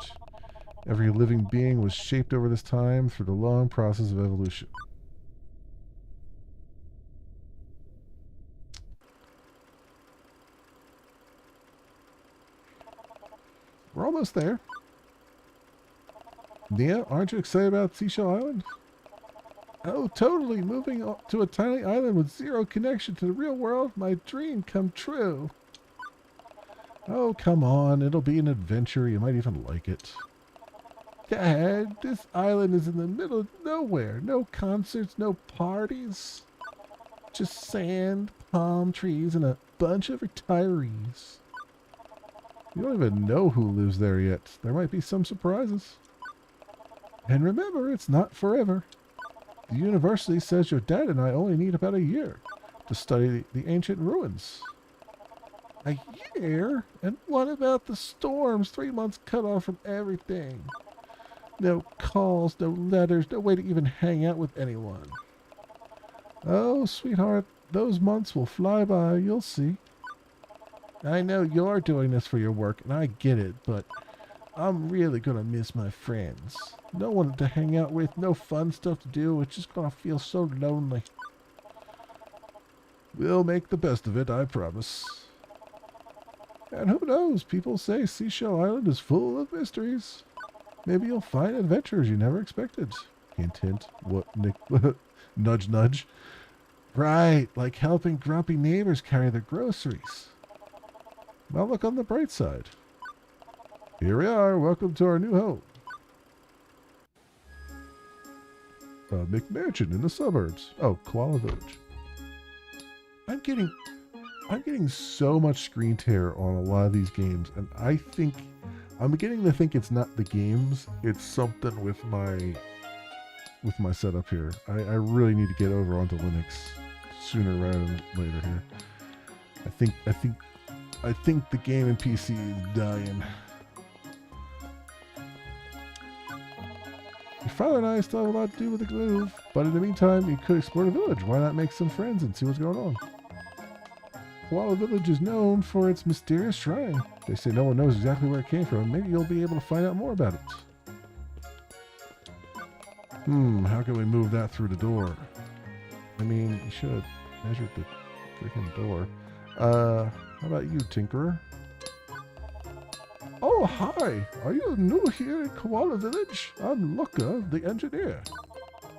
Every living being was shaped over this time through the long process of evolution. We're almost there. Nia, aren't you excited about Seashell Island? Oh, totally. Moving to a tiny island with zero connection to the real world, my dream come true. Oh, come on. It'll be an adventure. You might even like it. Dad, this island is in the middle of nowhere. No concerts, no parties. Just sand, palm trees, and a bunch of retirees. You don't even know who lives there yet. There might be some surprises. And remember, it's not forever. The university says your dad and I only need about a year to study the ancient ruins. A year? And what about the storms? 3 months cut off from everything. No calls, no letters, no way to even hang out with anyone. Oh, sweetheart, those months will fly by, you'll see. I know you're doing this for your work, and I get it, but I'm really gonna miss my friends. No one to hang out with, no fun stuff to do. It's just gonna feel so lonely. We'll make the best of it, I promise. And who knows? People say Seashell Island is full of mysteries. Maybe you'll find adventures you never expected. Hint, hint. What, Nick? Nudge, nudge. Right, like helping grumpy neighbors carry their groceries. Well, look on the bright side. Here we are. Welcome to our new home. McMansion in the suburbs. Oh, Koala Village. I'm getting so much screen tear on a lot of these games, and I'm beginning to think it's not the games, it's something with my setup here. I really need to get over onto Linux sooner rather than later here. I think the game in PC is dying. Your father and I still have a lot to do with the move, but in the meantime, you could explore the village. Why not make some friends and see what's going on? Koala Village is known for its mysterious shrine. They say no one knows exactly where it came from. Maybe you'll be able to find out more about it. How can we move that through the door? I mean, you should have measured the freaking door. How about you, Tinkerer? Oh, hi! Are you new here in Koala Village? I'm Luca, the engineer.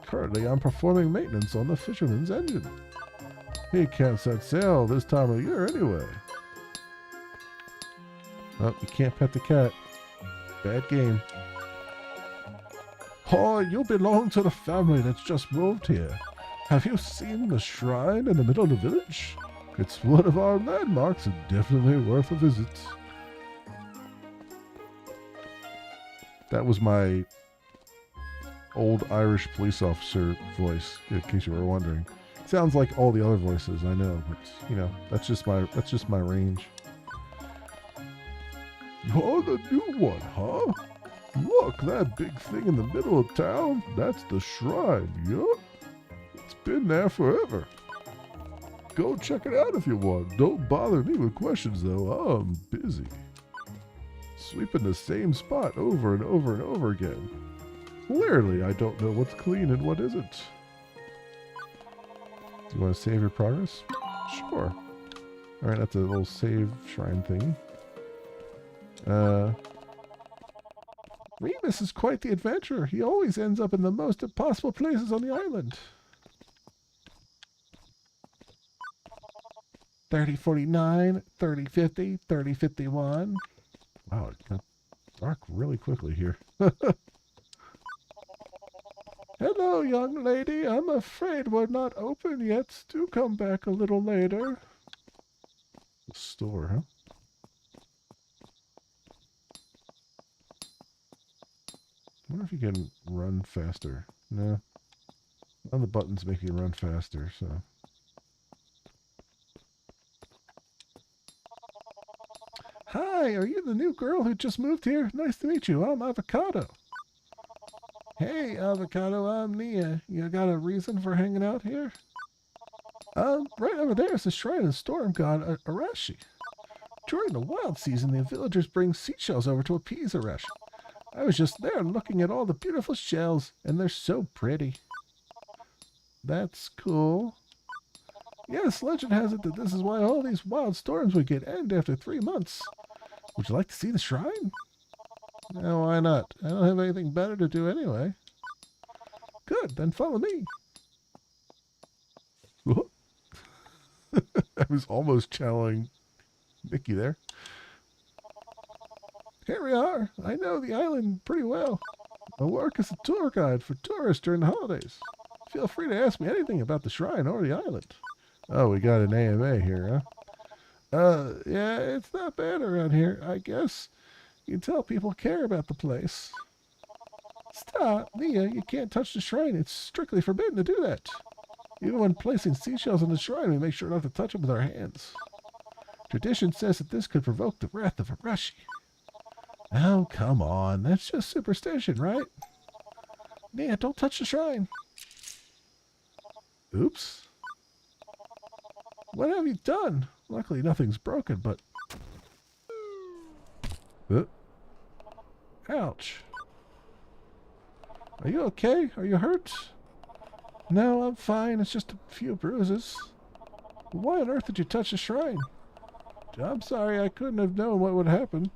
Currently, I'm performing maintenance on the fisherman's engine. He can't set sail this time of year anyway. Oh, you can't pet the cat. Bad game. Oh, you belong to the family that's just moved here. Have you seen the shrine in the middle of the village? It's one of our landmarks and definitely worth a visit. That was my old Irish police officer voice, in case you were wondering. It sounds like all the other voices, I know, but you know, that's just my range. You're the new one, huh? Look, that big thing in the middle of town, that's the shrine, yup. It's been there forever. Go check it out if you want. Don't bother me with questions though, I'm busy. Sweeping the same spot over and over and over again. Clearly, I don't know what's clean and what isn't. Do you want to save your progress? Sure. Alright, that's a little save shrine thingy. Remus is quite the adventurer. He always ends up in the most impossible places on the island. 3049, 3050, 3051. Wow, it got dark really quickly here. Hello, young lady. I'm afraid we're not open yet. Do come back a little later. The store, huh? I wonder if you can run faster. No. None of the buttons make you run faster, so. Hi, are you the new girl who just moved here? Nice to meet you. I'm Avocado. Hey, Avocado, I'm Nia. You got a reason for hanging out here? Right over there is the shrine of storm god Arashi. During the wild season, the villagers bring seashells over to appease Arashi. I was just there looking at all the beautiful shells, and they're so pretty. That's cool. Yes, legend has it that this is why all these wild storms would get end after 3 months. Would you like to see the shrine? No, why not? I don't have anything better to do anyway. Good, then follow me. I was almost channeling Mickey there. Here we are. I know the island pretty well. I work as a tour guide for tourists during the holidays. Feel free to ask me anything about the shrine or the island. Oh, we got an AMA here, huh? Yeah, it's not bad around here, I guess. You can tell people care about the place. Stop, Nia, you can't touch the shrine. It's strictly forbidden to do that. Even when placing seashells on the shrine, we make sure not to touch them with our hands. Tradition says that this could provoke the wrath of Arashi. Oh, come on. That's just superstition, right? Nia, don't touch the shrine. Oops. What have you done? Luckily, nothing's broken, but... Ouch. Are you okay? Are you hurt? No, I'm fine. It's just a few bruises. Why on earth did you touch the shrine? I'm sorry, I couldn't have known what would happen.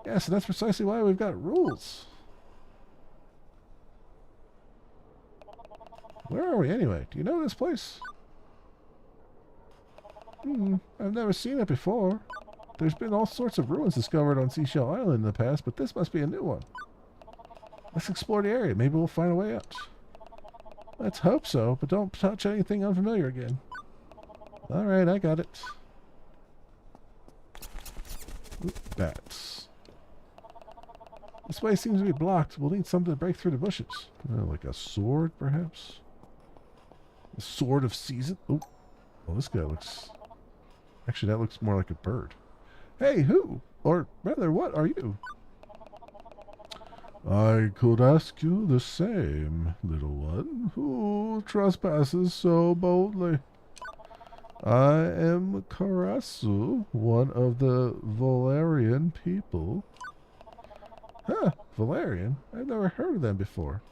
Yes, and that's precisely why we've got rules. Where are we anyway? Do you know this place? I've never seen it before. There's been all sorts of ruins discovered on Seashell Island in the past, but this must be a new one. Let's explore the area. Maybe we'll find a way out. Let's hope so, but don't touch anything unfamiliar again. Alright, I got it. Oop, bats. This way seems to be blocked. We'll need something to break through the bushes. Like a sword, perhaps? A sword of season? Oh, well, this guy looks... Actually, that looks more like a bird. Hey, who? Or rather, what are you? I could ask you the same, little one. Who trespasses so boldly? I am Karasu, one of the Valerian people. Huh, Valerian? I've never heard of them before.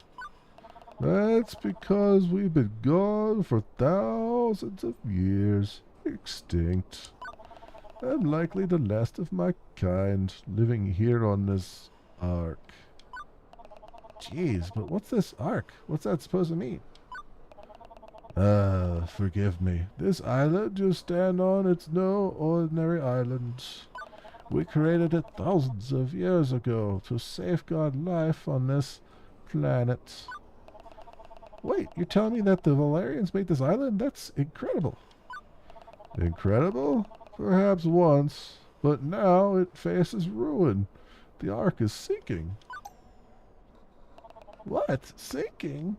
That's because we've been gone for thousands of years, extinct. I'm likely the last of my kind, living here on this ark. Jeez, but what's this ark? What's that supposed to mean? Forgive me. This island you stand on, it's no ordinary island. We created it thousands of years ago to safeguard life on this planet. Wait, you're telling me that the Valerians made this island? That's incredible. Incredible? Perhaps once, but now it faces ruin. The ark is sinking. What? Sinking?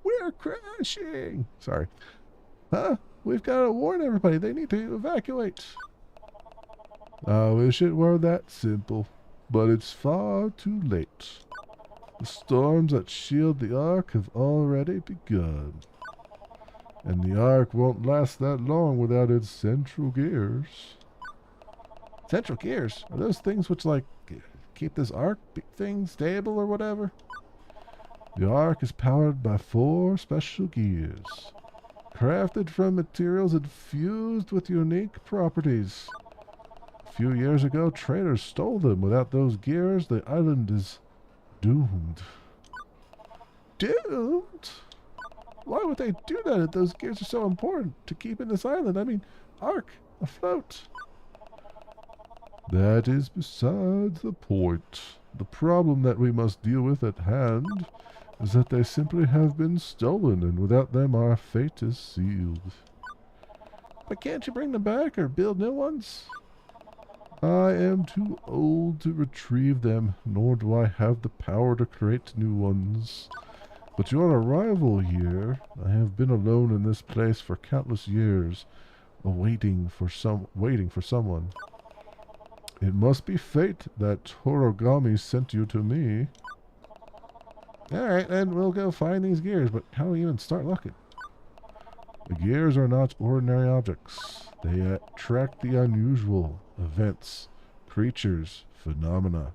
We're crashing! Sorry. Huh? We've got to warn everybody. They need to evacuate. I wish it were that simple, but it's far too late. The storms that shield the Ark have already begun. And the Ark won't last that long without its central gears. Central gears? Are those things which, like, keep this Ark thing stable or whatever? The Ark is powered by 4 special gears, crafted from materials infused with unique properties. A few years ago, traders stole them. Without those gears, the island is doomed. Doomed? Why would they do that if those gears are so important to keep in this island? I mean, Ark, afloat. That is besides the point. The problem that we must deal with at hand is that they simply have been stolen, and without them our fate is sealed. But can't you bring them back or build new ones? I am too old to retrieve them, nor do I have the power to create new ones. But your arrival here, I have been alone in this place for countless years, waiting for someone. It must be fate that Torogami sent you to me. Alright, then we'll go find these gears, but how do we even start looking? The gears are not ordinary objects. They attract the unusual, events, creatures, phenomena.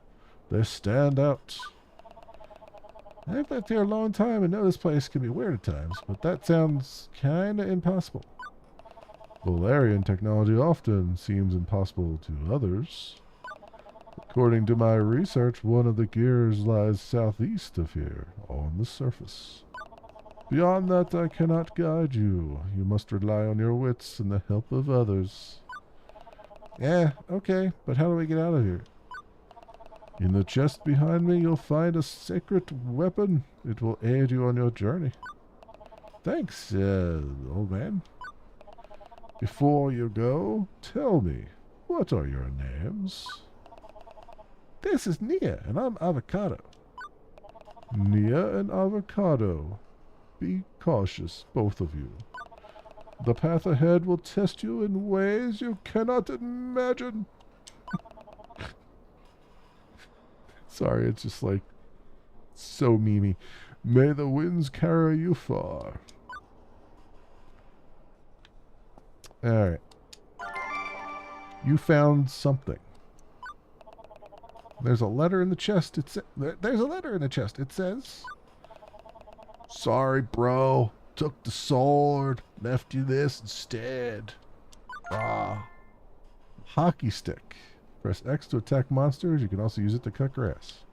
They stand out. I've lived here a long time and know this place can be weird at times, but that sounds kinda impossible. Valerian technology often seems impossible to others. According to my research, one of the gears lies southeast of here, on the surface. Beyond that, I cannot guide you. You must rely on your wits and the help of others. Yeah, okay, but how do we get out of here? In the chest behind me, you'll find a sacred weapon. It will aid you on your journey. Thanks, old man. Before you go, tell me, what are your names? This is Nia, and I'm Avocado. Nia and Avocado. Be cautious, both of you. The path ahead will test you in ways you cannot imagine. Sorry, it's just like so memey. May the winds carry you far. Alright. You found something. There's a letter in the chest. There's a letter in the chest. It says, sorry, bro. Took the sword. Left you this instead. Hockey stick. Press X to attack monsters. You can also use it to cut grass.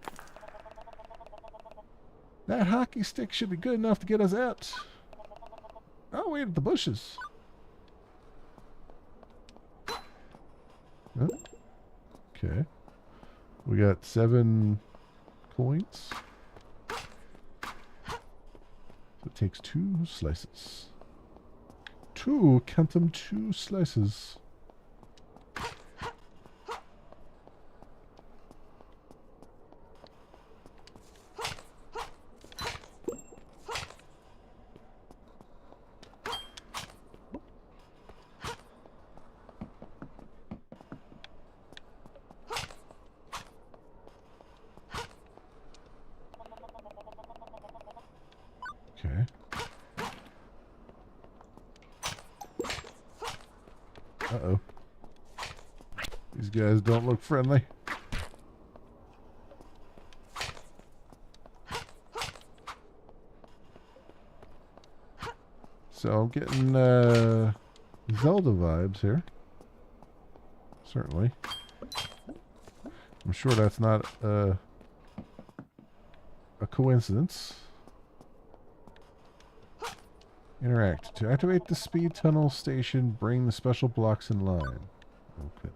That hockey stick should be good enough to get us out. Oh, wait at the bushes. Huh? Okay. We got 7 coins. So it takes 2 slices. Count them, 2 slices. Okay. Uh-oh. These guys don't look friendly. So I'm getting Zelda vibes here. Certainly. I'm sure that's not a coincidence. Interact. To activate the speed tunnel station, bring the special blocks in line. Okay.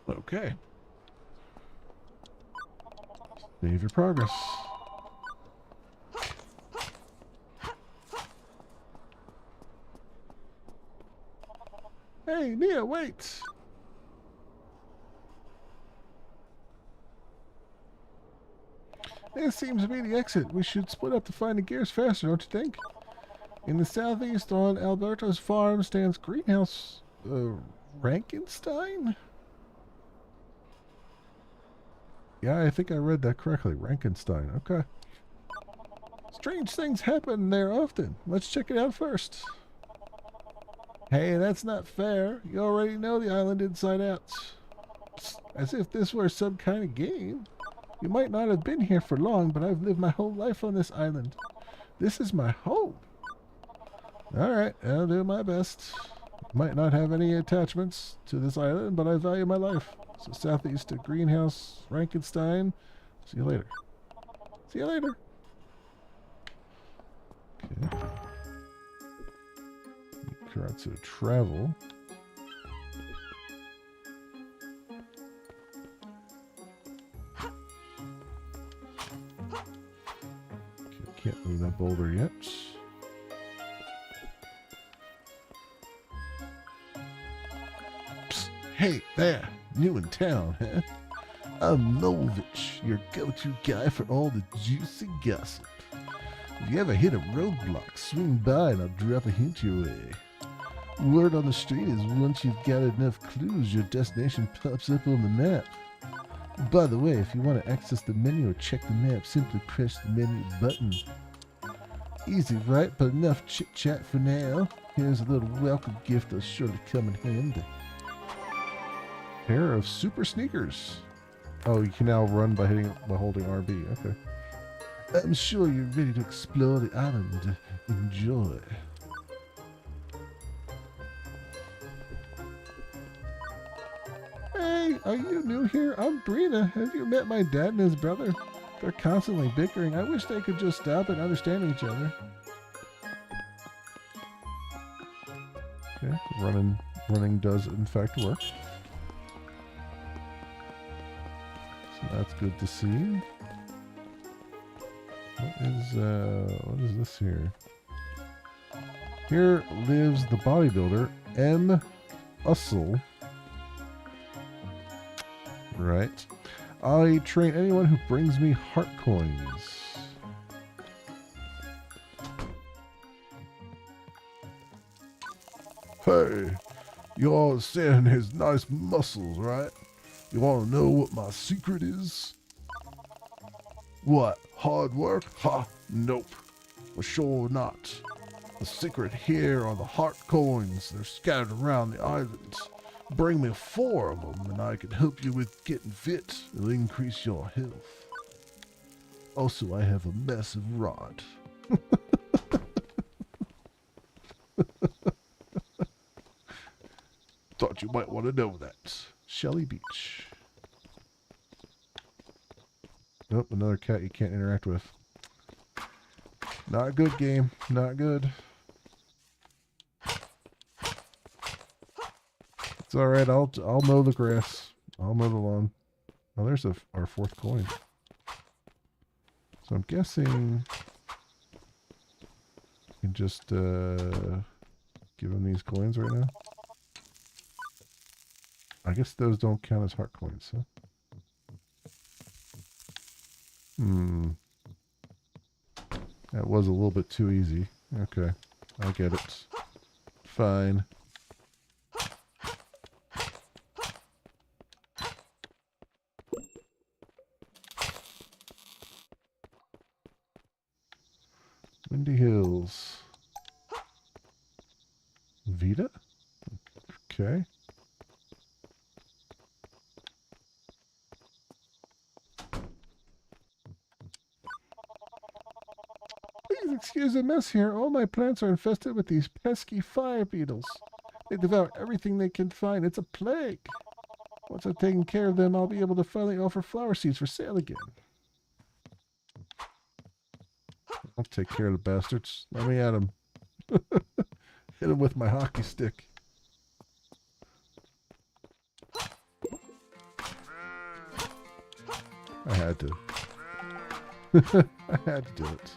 Okay. Save your progress. Hey, Nia, wait! This seems to be the exit. We should split up to find the gears faster, don't you think? In the southeast on Alberto's farm stands greenhouse... Rankenstein? Yeah, I think I read that correctly. Rankenstein. Okay. Strange things happen there often. Let's check it out first. Hey, that's not fair. You already know the island inside out. As if this were some kind of game. You might not have been here for long, but I've lived my whole life on this island. This is my home. Alright, I'll do my best. Might not have any attachments to this island, but I value my life. So southeast of Greenhouse, Rankenstein. See you later. See you later. Okay. Karatsu travel. Okay, can't move that boulder yet. Psst, hey, there! New in town, huh? I'm Novich, your go-to guy for all the juicy gossip. If you ever hit a roadblock, swing by and I'll drop a hint your way. Word on the street is once you've gathered enough clues, your destination pops up on the map. By the way, if you want to access the menu or check the map, simply press the menu button. Easy, right? But enough chit-chat for now. Here's a little welcome gift that'll surely come in handy. Pair of super sneakers. Oh, you can now run by holding RB. Okay. I'm sure you're ready to explore the island. Enjoy. Hey, are you new here? I'm Brina. Have you met my dad and his brother? They're constantly bickering. I wish they could just stop and understand each other. Okay, running does in fact work. So that's good to see. What is this here? Here lives the bodybuilder, M. Ussel. Right. I train anyone who brings me heart coins. Hey, you all saying his nice muscles, right? You want to know what my secret is? What? Hard work? Ha! Nope. For sure not. The secret here are the heart coins. They're scattered around the island. Bring me 4 of them and I can help you with getting fit. It'll increase your health. Also, I have a massive rod. Thought you might want to know that. Shelly Beach. Nope, another cat you can't interact with. Not good, game. Not good. It's all right. I'll mow the grass. I'll mow the lawn. Oh, there's our 4th coin. So I'm guessing I can just give him these coins right now. I guess those don't count as heart coins, huh? That was a little bit too easy. Okay, I get it. Fine. Windy Hills. Vita? Okay. Please excuse the mess here. All my plants are infested with these pesky fire beetles. They devour everything they can find. It's a plague. Once I've taken care of them, I'll be able to finally offer flower seeds for sale again. I'll take care of the bastards. Let me at him. Hit him with my hockey stick. I had to. I had to do it.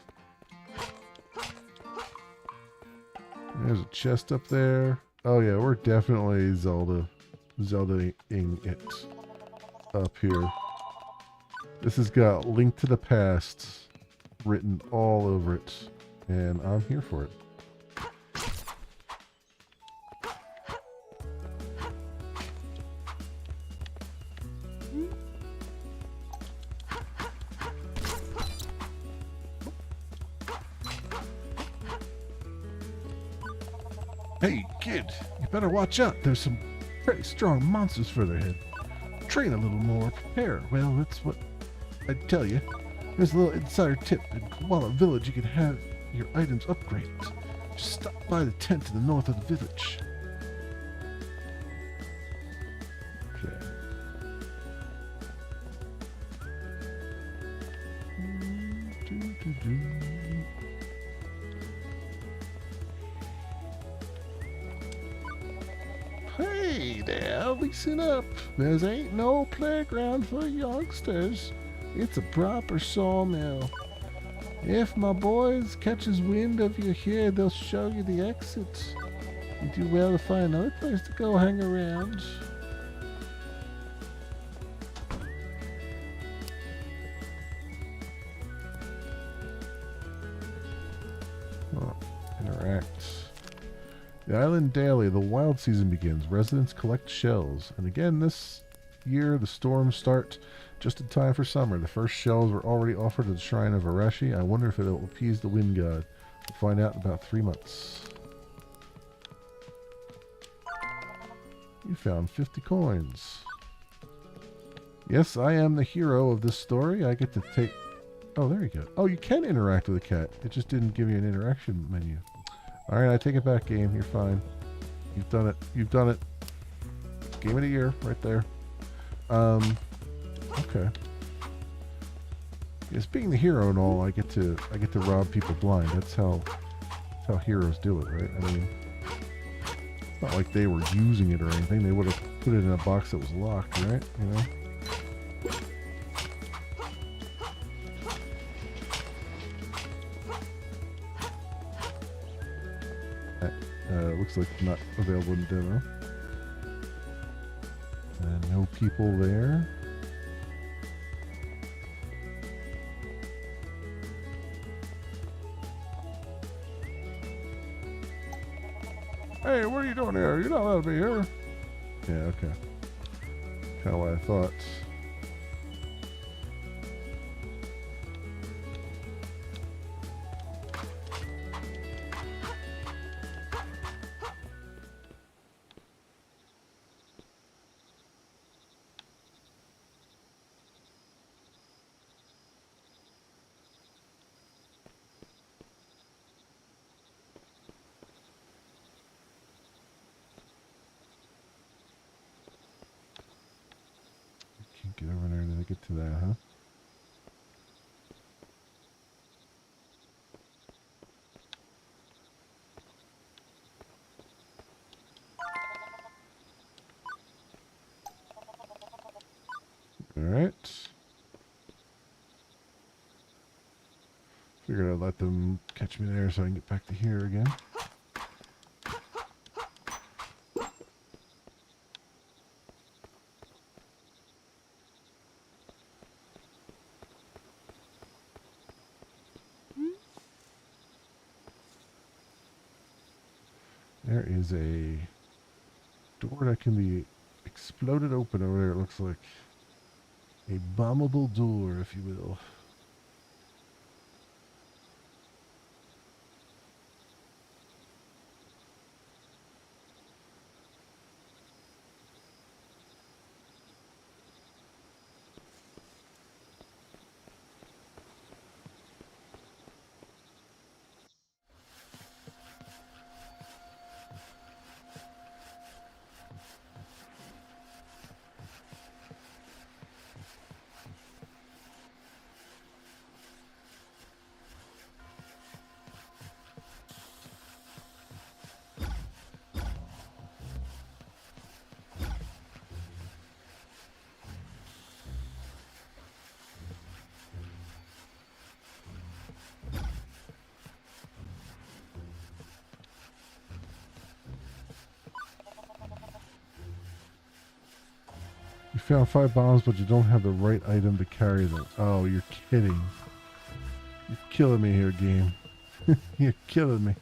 There's a chest up there. Oh yeah, we're definitely Zelda-ing it up here. This has got Link to the Past written all over it, and I'm here for it. Hey, kid, you better watch out. There's some pretty strong monsters further ahead. Train a little more, prepare. Well, that's what I'd tell you. Here's a little insider tip. In Koala Village, you can have your items upgraded. Just stop by the tent to the north of the village. Okay. Hey there, listen up. There's ain't no playground for youngsters. It's a proper sawmill. If my boys catches wind of you here, they'll show you the exit. You do well to find another place to go hang around. Oh, interact. The island daily. The wild season begins. Residents collect shells. And again, this year, the storms start just in time for summer. The first shells were already offered at the shrine of Arashi. I wonder if it will appease the wind god. We'll find out in about 3 months. You found 50 coins. Yes, I am the hero of this story. I get to take... Oh, there you go. Oh, you can interact with the cat. It just didn't give you an interaction menu. Alright, I take it back, game. You're fine. You've done it. You've done it. Game of the year, right there. Okay. Yes, being the hero and all, I get to rob people blind. That's how heroes do it, right? I mean, it's not like they were using it or anything. They would have put it in a box that was locked, right? You know? Looks like not available in demo. And no people there. Hey, what are you doing here? You're not allowed to be here. Yeah, okay. Kind of what I thought. Get over there to get to that, huh? Alright. Figured I'd let them catch me there so I can get back to here again. There is a door that can be exploded open over there, it looks like. A bombable door, if you will. You found 5 bombs, but you don't have the right item to carry them. Oh, you're kidding. You're killing me here, game. You're killing me.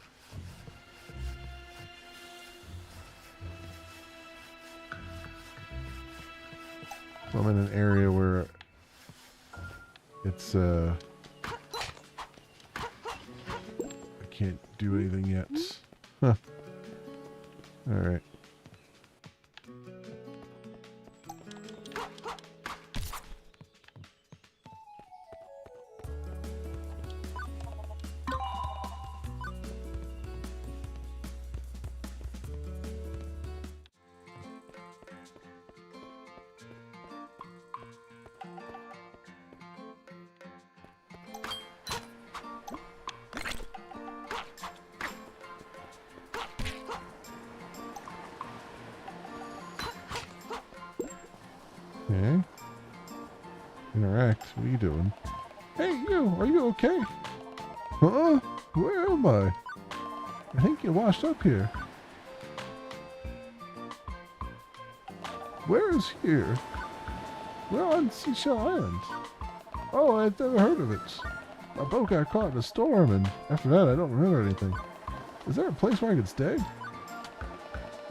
So I'm in an area where it's, I can't do anything yet. Huh. Alright. Okay. Interact. What are you doing? Hey, you! Are you okay? Huh? Where am I? I think you washed up here. Where is here? We're on Seashell Island. Oh, I've never heard of it. My boat got caught in a storm, and after that, I don't remember anything. Is there a place where I could stay?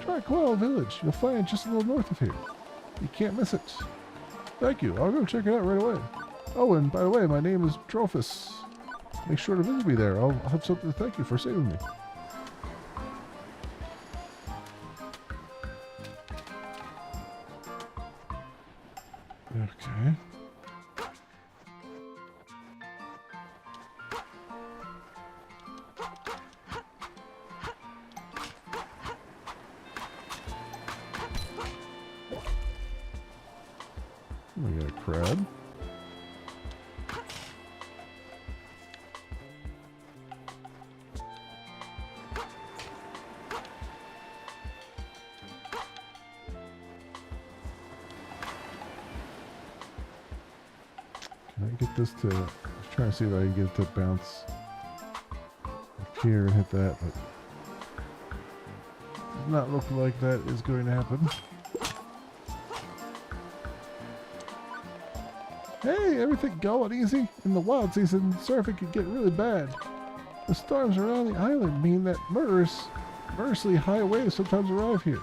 Try Quell Village. You'll find it just a little north of here. You can't miss it. Thank you. I'll go check it out right away. Oh, and by the way, my name is Trophus. Make sure to visit me there. I'll have something to thank you for saving me. Okay. We got a crab. Can I get this to... I was trying to see if I can get it to bounce up here and hit that, but does not look like that is going to happen. Hey, everything going easy? In the wild season, surfing can get really bad. The storms around the island mean that murderously high waves sometimes arrive here.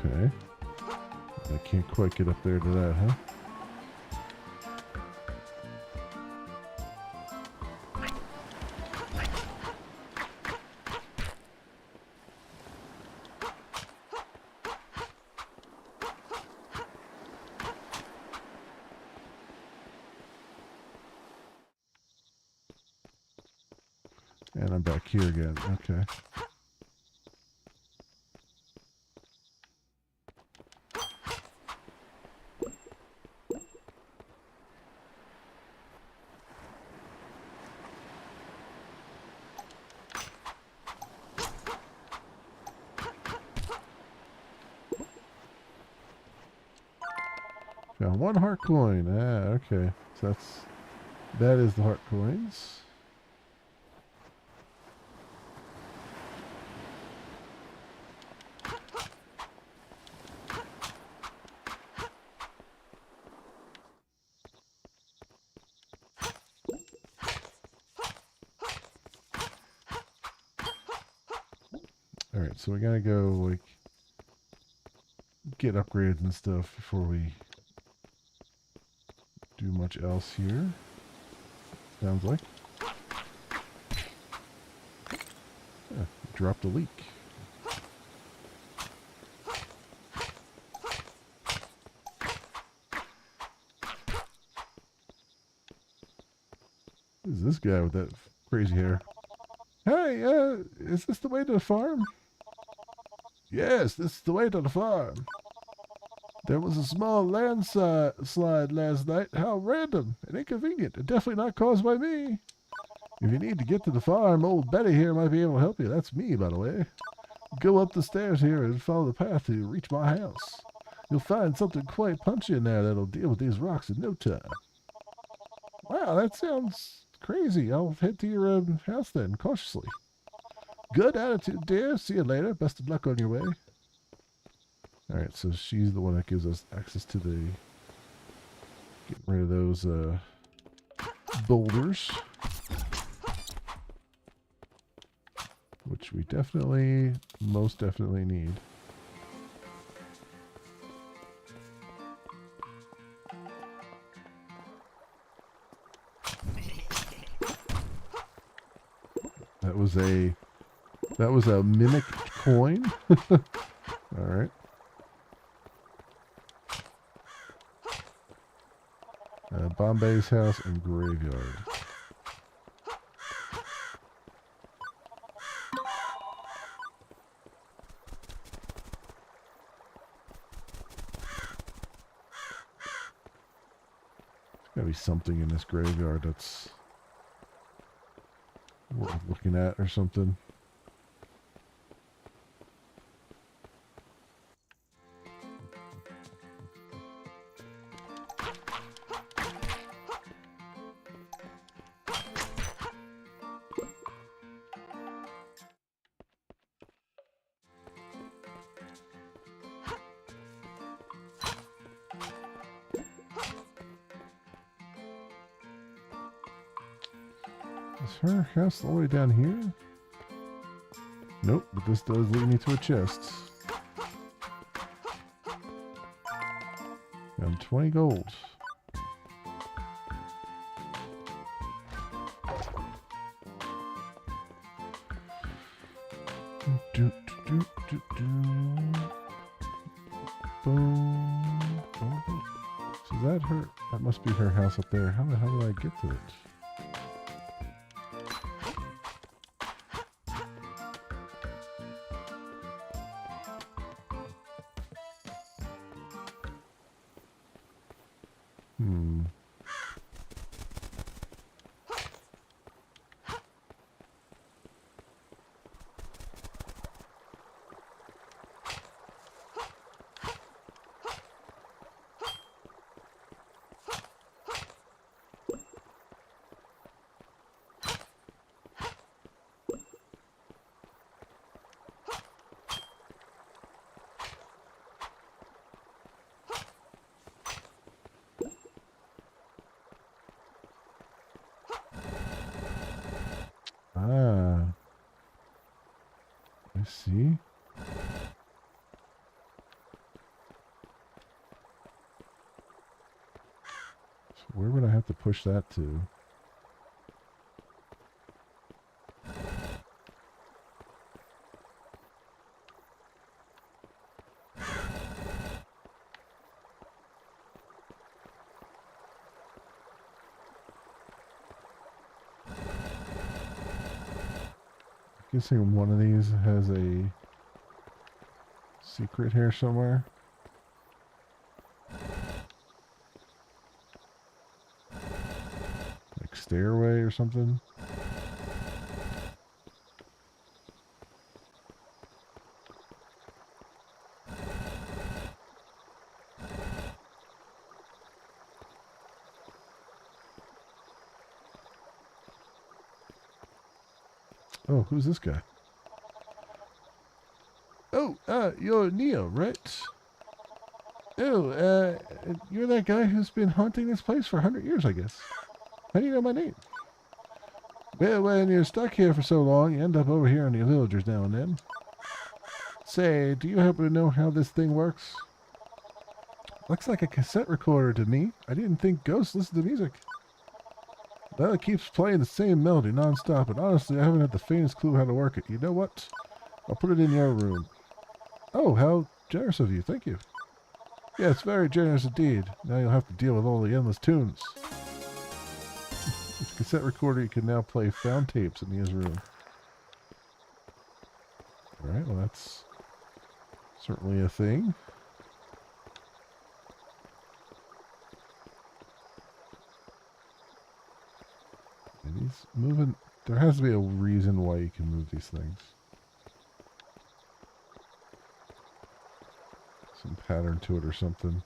Okay. I can't quite get up there to that, huh? And I'm back here again. Okay. Found one heart coin. Ah, okay. So that is the heart coins. Alright, so we gotta go, like, get upgrades and stuff before we do much else here. Sounds like. Yeah, dropped a leak. Who's this guy with that crazy hair? Hey, is this the way to the farm? Yes, this is the way to the farm. There was a small landslide last night. How random and inconvenient. And definitely not caused by me. If you need to get to the farm, old Betty here might be able to help you. That's me, by the way. Go up the stairs here and follow the path to reach my house. You'll find something quite punchy in there that'll deal with these rocks in no time. Wow, that sounds crazy. I'll head to your house then, cautiously. Good attitude, dear. See you later. Best of luck on your way. Alright, so she's the one that gives us access to the... Getting rid of those boulders. Which we definitely, most definitely need. That was a mimic coin. Alright. Bombay's house and graveyard. There's gotta be something in this graveyard that's worth looking at or something. Is her house all the way down here? Nope, but this does lead me to a chest. And 20 gold. Do, do, do, do. Boom. Boom. So is that her? That must be her house up there. How the hell did I get to it? Ah, I see. So where would I have to push that to? Guessing one of these has a secret here somewhere. Like stairway or something. Oh, who's this guy? Oh, you're Neo, right? Oh, you're that guy who's been haunting this place for 100 years, I guess. How do you know my name? Well, when you're stuck here for so long, you end up over here on the villagers now and then. Say, do you happen to know how this thing works? Looks like a cassette recorder to me. I didn't think ghosts listen to music. Well, it keeps playing the same melody non-stop, and honestly, I haven't had the faintest clue how to work it. You know what? I'll put it in your room. Oh, how generous of you. Thank you. Yeah, it's very generous indeed. Now you'll have to deal with all the endless tunes. With the cassette recorder, you can now play found tapes in his room. Alright, well that's certainly a thing. And he's moving. There has to be a reason why you can move these things. Some pattern to it or something.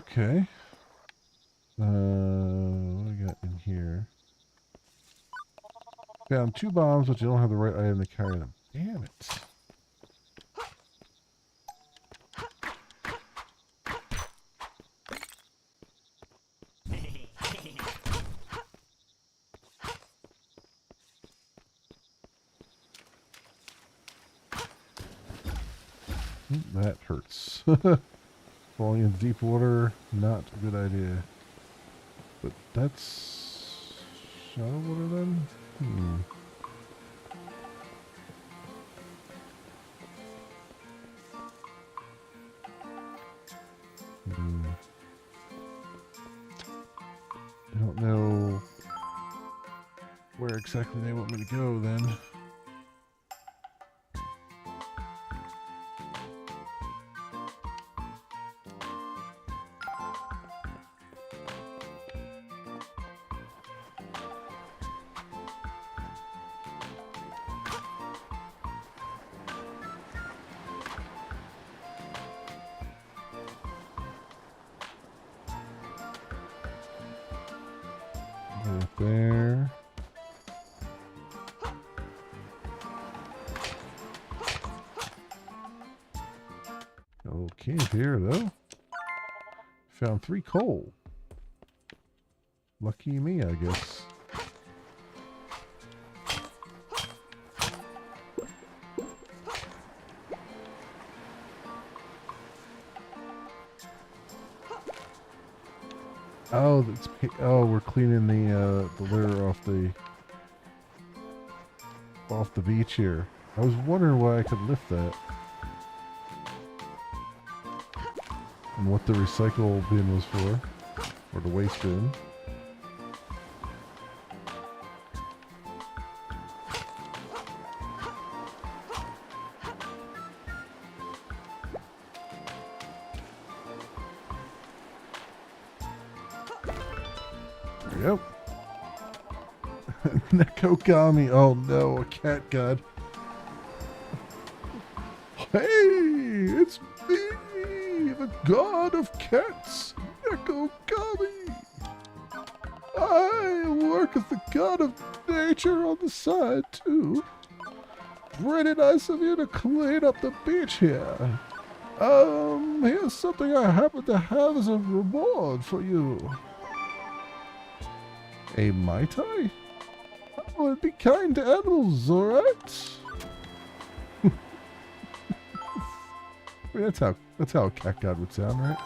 Okay. What do I got in here? Found 2 bombs, but you don't have the right item to carry them. Damn it. That hurts. Falling in deep water, not a good idea. But that's shallow water then? I don't know where exactly they want me to go then. Right there. Okay, here though. Found 3 coal. Lucky me, I guess. Oh, we're cleaning the litter off the beach here. I was wondering why I could lift that. And what the recycle bin was for. Or the waste bin. Yep. Nekogami. Oh no, a cat god. Hey, it's me, the god of cats, Nekogami. I work as the god of nature on the side too. Pretty nice of you to clean up the beach here. Here's something I happen to have as a reward for you. A Mai Tai? Oh, be kind to animals, alright? I mean, that's how a cat god would sound, right?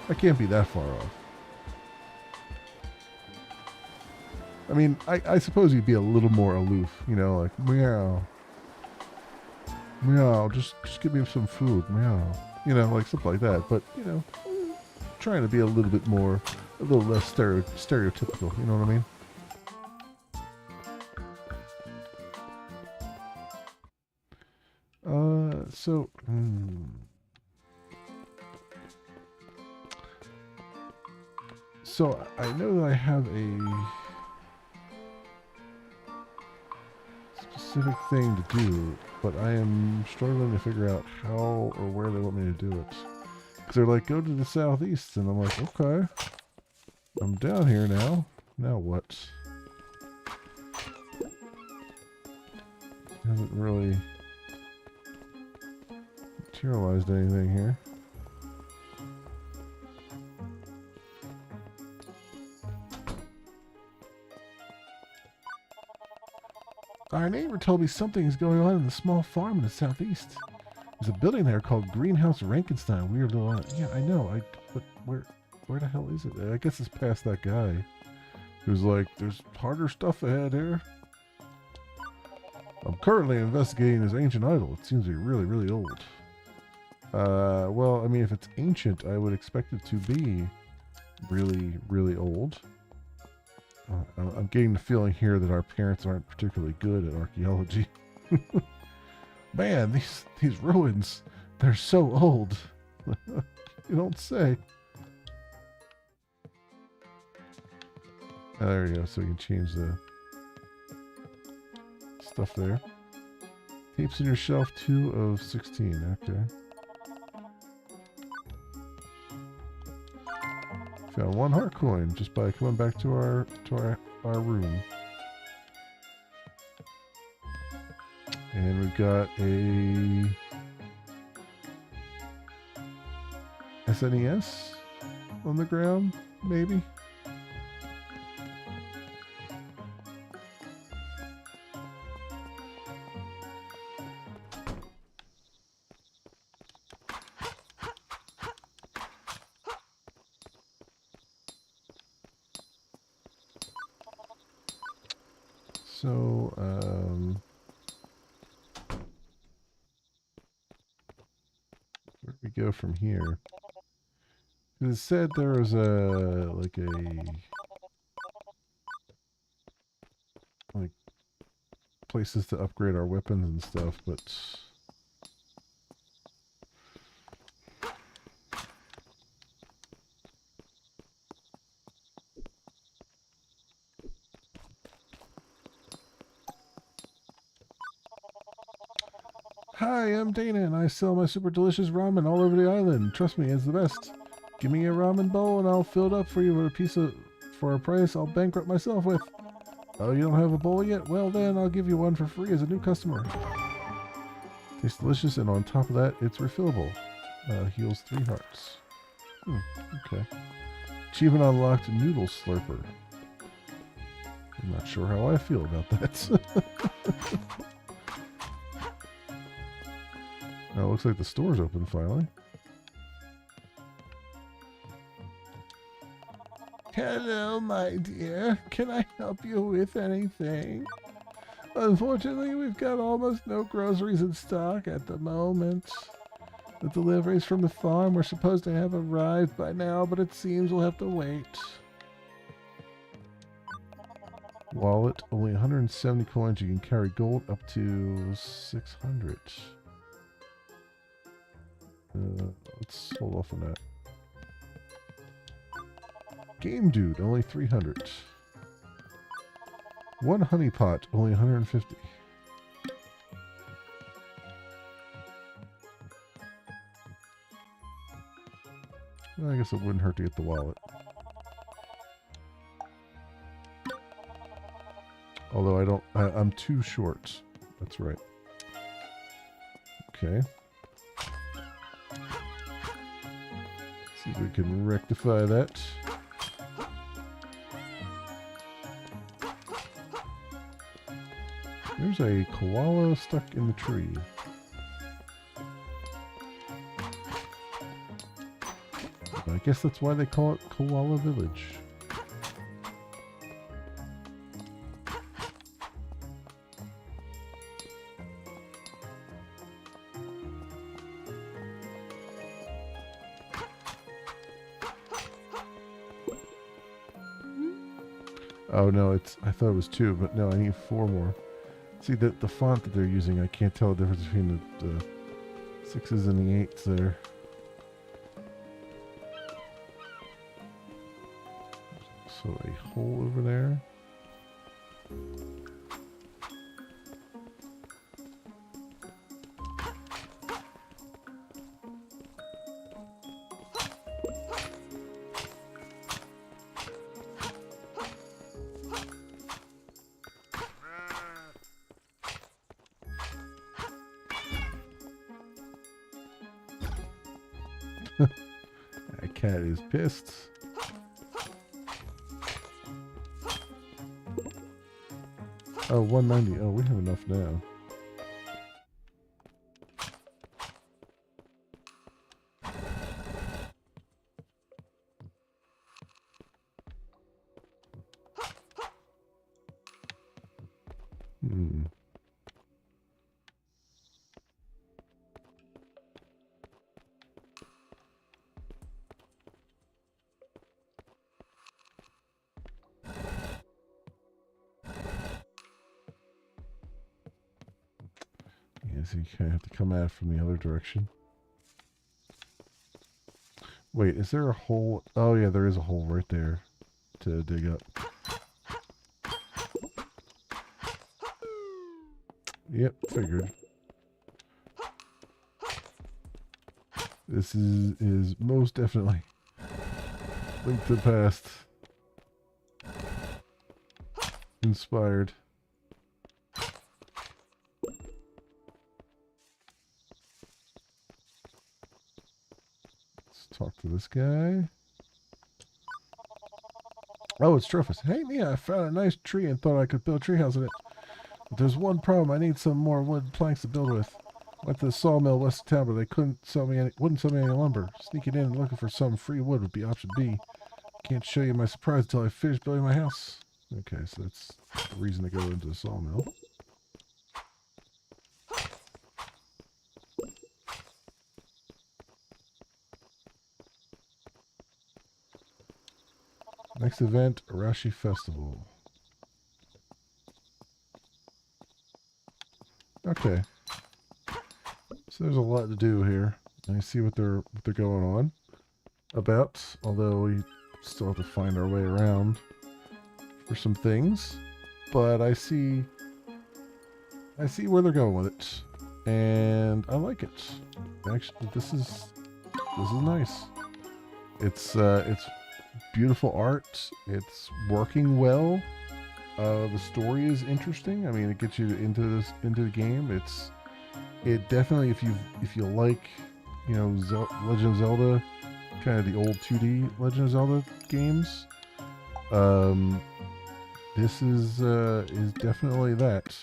I can't be that far off. I mean, I suppose you'd be a little more aloof, you know, like meow. Meow, just give me some food, meow. You know, like something like that. But, you know, trying to be a little bit more, a little less stereotypical, you know what I mean? So I know that I have a specific thing to do, but I am struggling to figure out how or where they want me to do it. Because they're like, go to the southeast, and I'm like, okay, I'm down here now. Now what? Hasn't really materialized anything here. Our neighbor told me something is going on in the small farm in the southeast. There's a building there called Greenhouse Rankenstein. Weird little... Yeah, I know. But where the hell is it? I guess it's past that guy who's like, there's harder stuff ahead here. I'm currently investigating this ancient idol. It seems to be really, really old. Well, I mean, if it's ancient, I would expect it to be really, really old. I'm getting the feeling here that our parents aren't particularly good at archaeology. Man, these ruins, they're so old. You don't say. Oh, there we go, so we can change the stuff there. Tapes in your shelf, 2 of 16, okay. Found 1 heart coin just by coming back to our room. And we've got a SNES on the ground, maybe. So, where do we go from here? It said there was like places to upgrade our weapons and stuff, but hi, I'm Dana, and I sell my super delicious ramen all over the island. Trust me, it's the best. Give me a ramen bowl, and I'll fill it up for you for a price I'll bankrupt myself with. Oh, you don't have a bowl yet? Well, then I'll give you one for free as a new customer. Tastes delicious, and on top of that, it's refillable. Heals 3 hearts. Okay. Achievement unlocked, Noodle Slurper. I'm not sure how I feel about that. Now it looks like the store's open finally. Hello, my dear. Can I help you with anything? Unfortunately, we've got almost no groceries in stock at the moment. The deliveries from the farm were supposed to have arrived by now, but it seems we'll have to wait. Wallet, only 170 coins. You can carry gold up to 600. Let's hold off on that. Game Dude, only 300. One honey pot, only 150. Well, I guess it wouldn't hurt to get the wallet. Although I'm too short. That's right. Okay. See if we can rectify that. There's a koala stuck in the tree. I guess that's why they call it Koala Village. Oh no, I thought it was 2, but no, I need 4 more. See, the font that they're using, I can't tell the difference between the 6s and the 8s there. So a hole over there. That cat is pissed. Oh, 190. Oh, we have enough now. So you kind of have to come at it from the other direction. Wait, is there a hole? Oh yeah, there is a hole right there to dig up. Yep, figured. This is most definitely Link to the Past inspired. Talk to this guy. Oh, it's Trophies. Hey, Mia, I found a nice tree and thought I could build a treehouse in it. But there's one problem. I need some more wood planks to build with. Went to the sawmill west of town, but they wouldn't sell me any lumber. Sneaking in and looking for some free wood would be option B. Can't show you my surprise until I finish building my house. Okay, so that's the reason to go into the sawmill. Next event, Arashi Festival. Okay. So there's a lot to do here. I see what they're going on about, although we still have to find our way around for some things. But I see where they're going with it. And I like it. Actually, this is nice. It's beautiful art. It's working well. The story is interesting. I mean, it gets you into the game. It definitely, if you like Legend of Zelda, kind of the old 2D Legend of Zelda games. This is definitely that.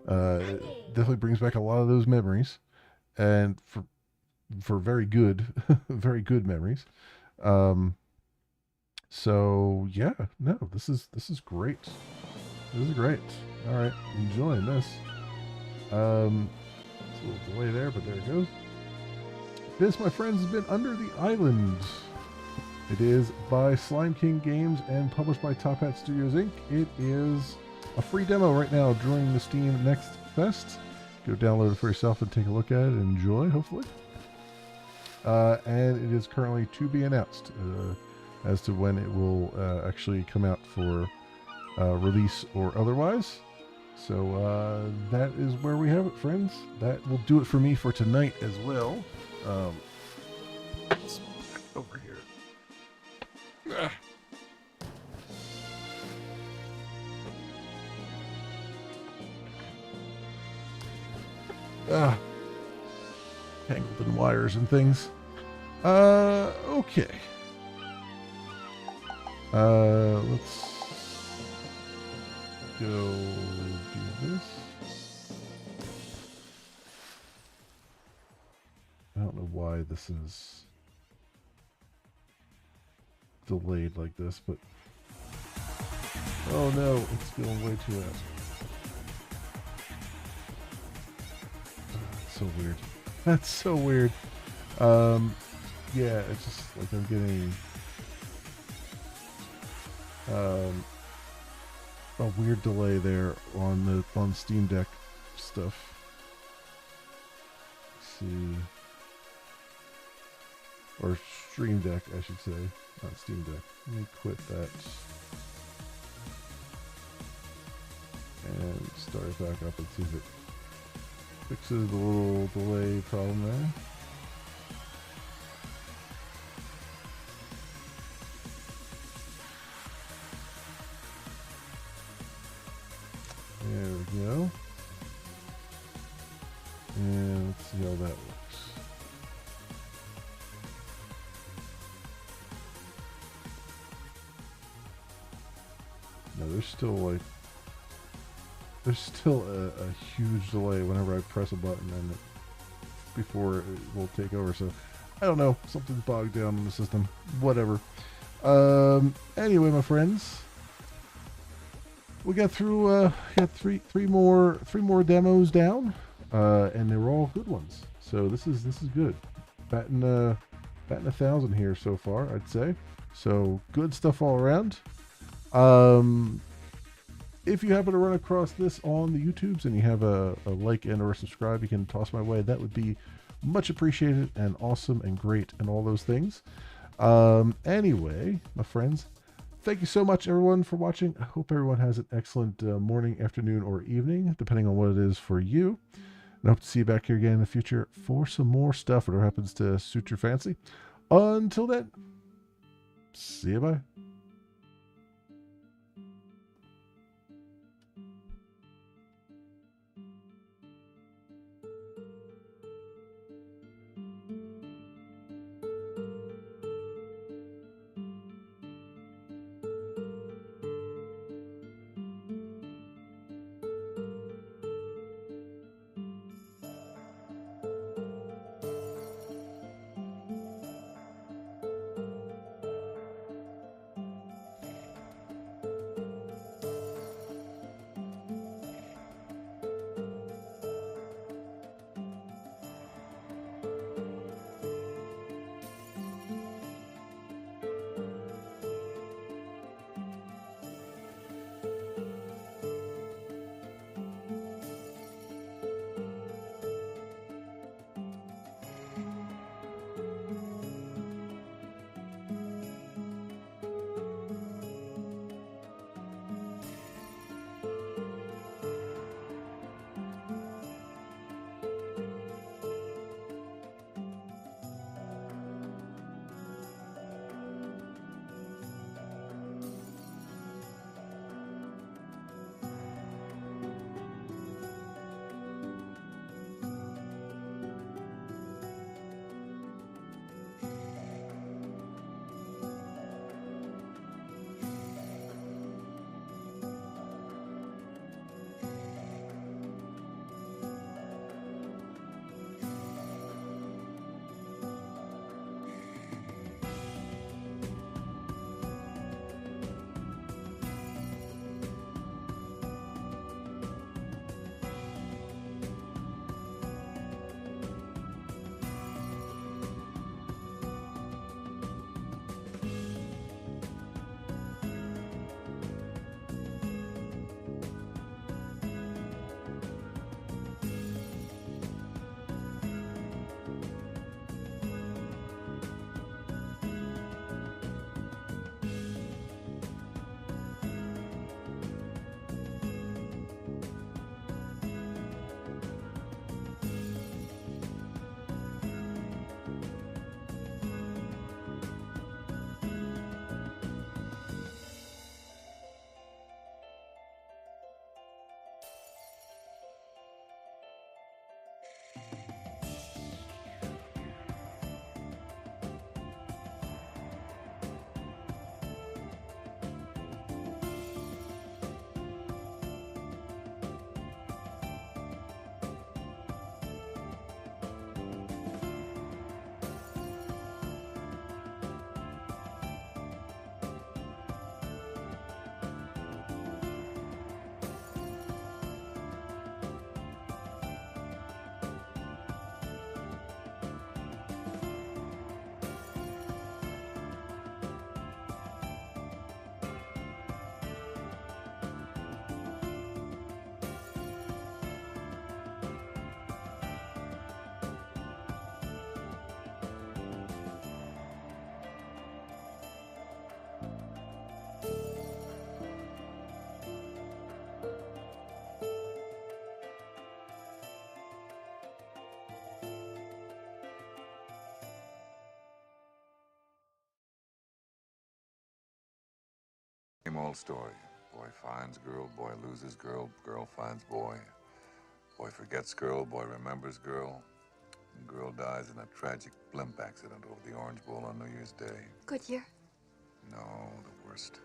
It definitely brings back a lot of those memories, and for very good, very good memories. So yeah, no, this is great. This is great. All right, enjoying this. It's a little delay there, but there it goes. This, my friends, has been Under the Island. It is by Slime King Games and published by Top Hat Studios Inc. It is a free demo right now during the Steam Next Fest. Go download it for yourself and take a look at it and enjoy, hopefully. And it is currently to be announced as to when it will actually come out for release or otherwise. So that is where we have it, friends. That will do it for me for tonight as well. Let's move that over here. Tangled in wires and things. Okay. Let's go do this. I don't know why this is delayed like this, but oh no, it's going way too fast. That's so weird. That's so weird. Yeah, it's just like I'm getting a weird delay there on Steam Deck stuff. Let's see. Or Stream Deck, I should say. Not Steam Deck. Let me quit that. And start it back up and see if it fixes the little delay problem there. There we go. And let's see how that works. No, there's still a huge delay whenever I press a button and before it will take over. So I don't know, something's bogged down in the system. Whatever. Anyway, my friends, we got through three more demos down, and they were all good ones. So this is good. Batting 1,000 here so far, I'd say. So good stuff all around. If you happen to run across this on the YouTubes and you have a like and or a subscribe, you can toss my way. That would be much appreciated and awesome and great and all those things. Anyway, my friends, thank you so much, everyone, for watching. I hope everyone has an excellent morning, afternoon, or evening, depending on what it is for you. And I hope to see you back here again in the future for some more stuff, whatever happens to suit your fancy. Until then, see you, bye. Same old story. Boy finds girl, boy loses girl, girl finds boy. Boy forgets girl, boy remembers girl. And girl dies in a tragic blimp accident over the Orange Bowl on New Year's Day. Good year. No, the worst.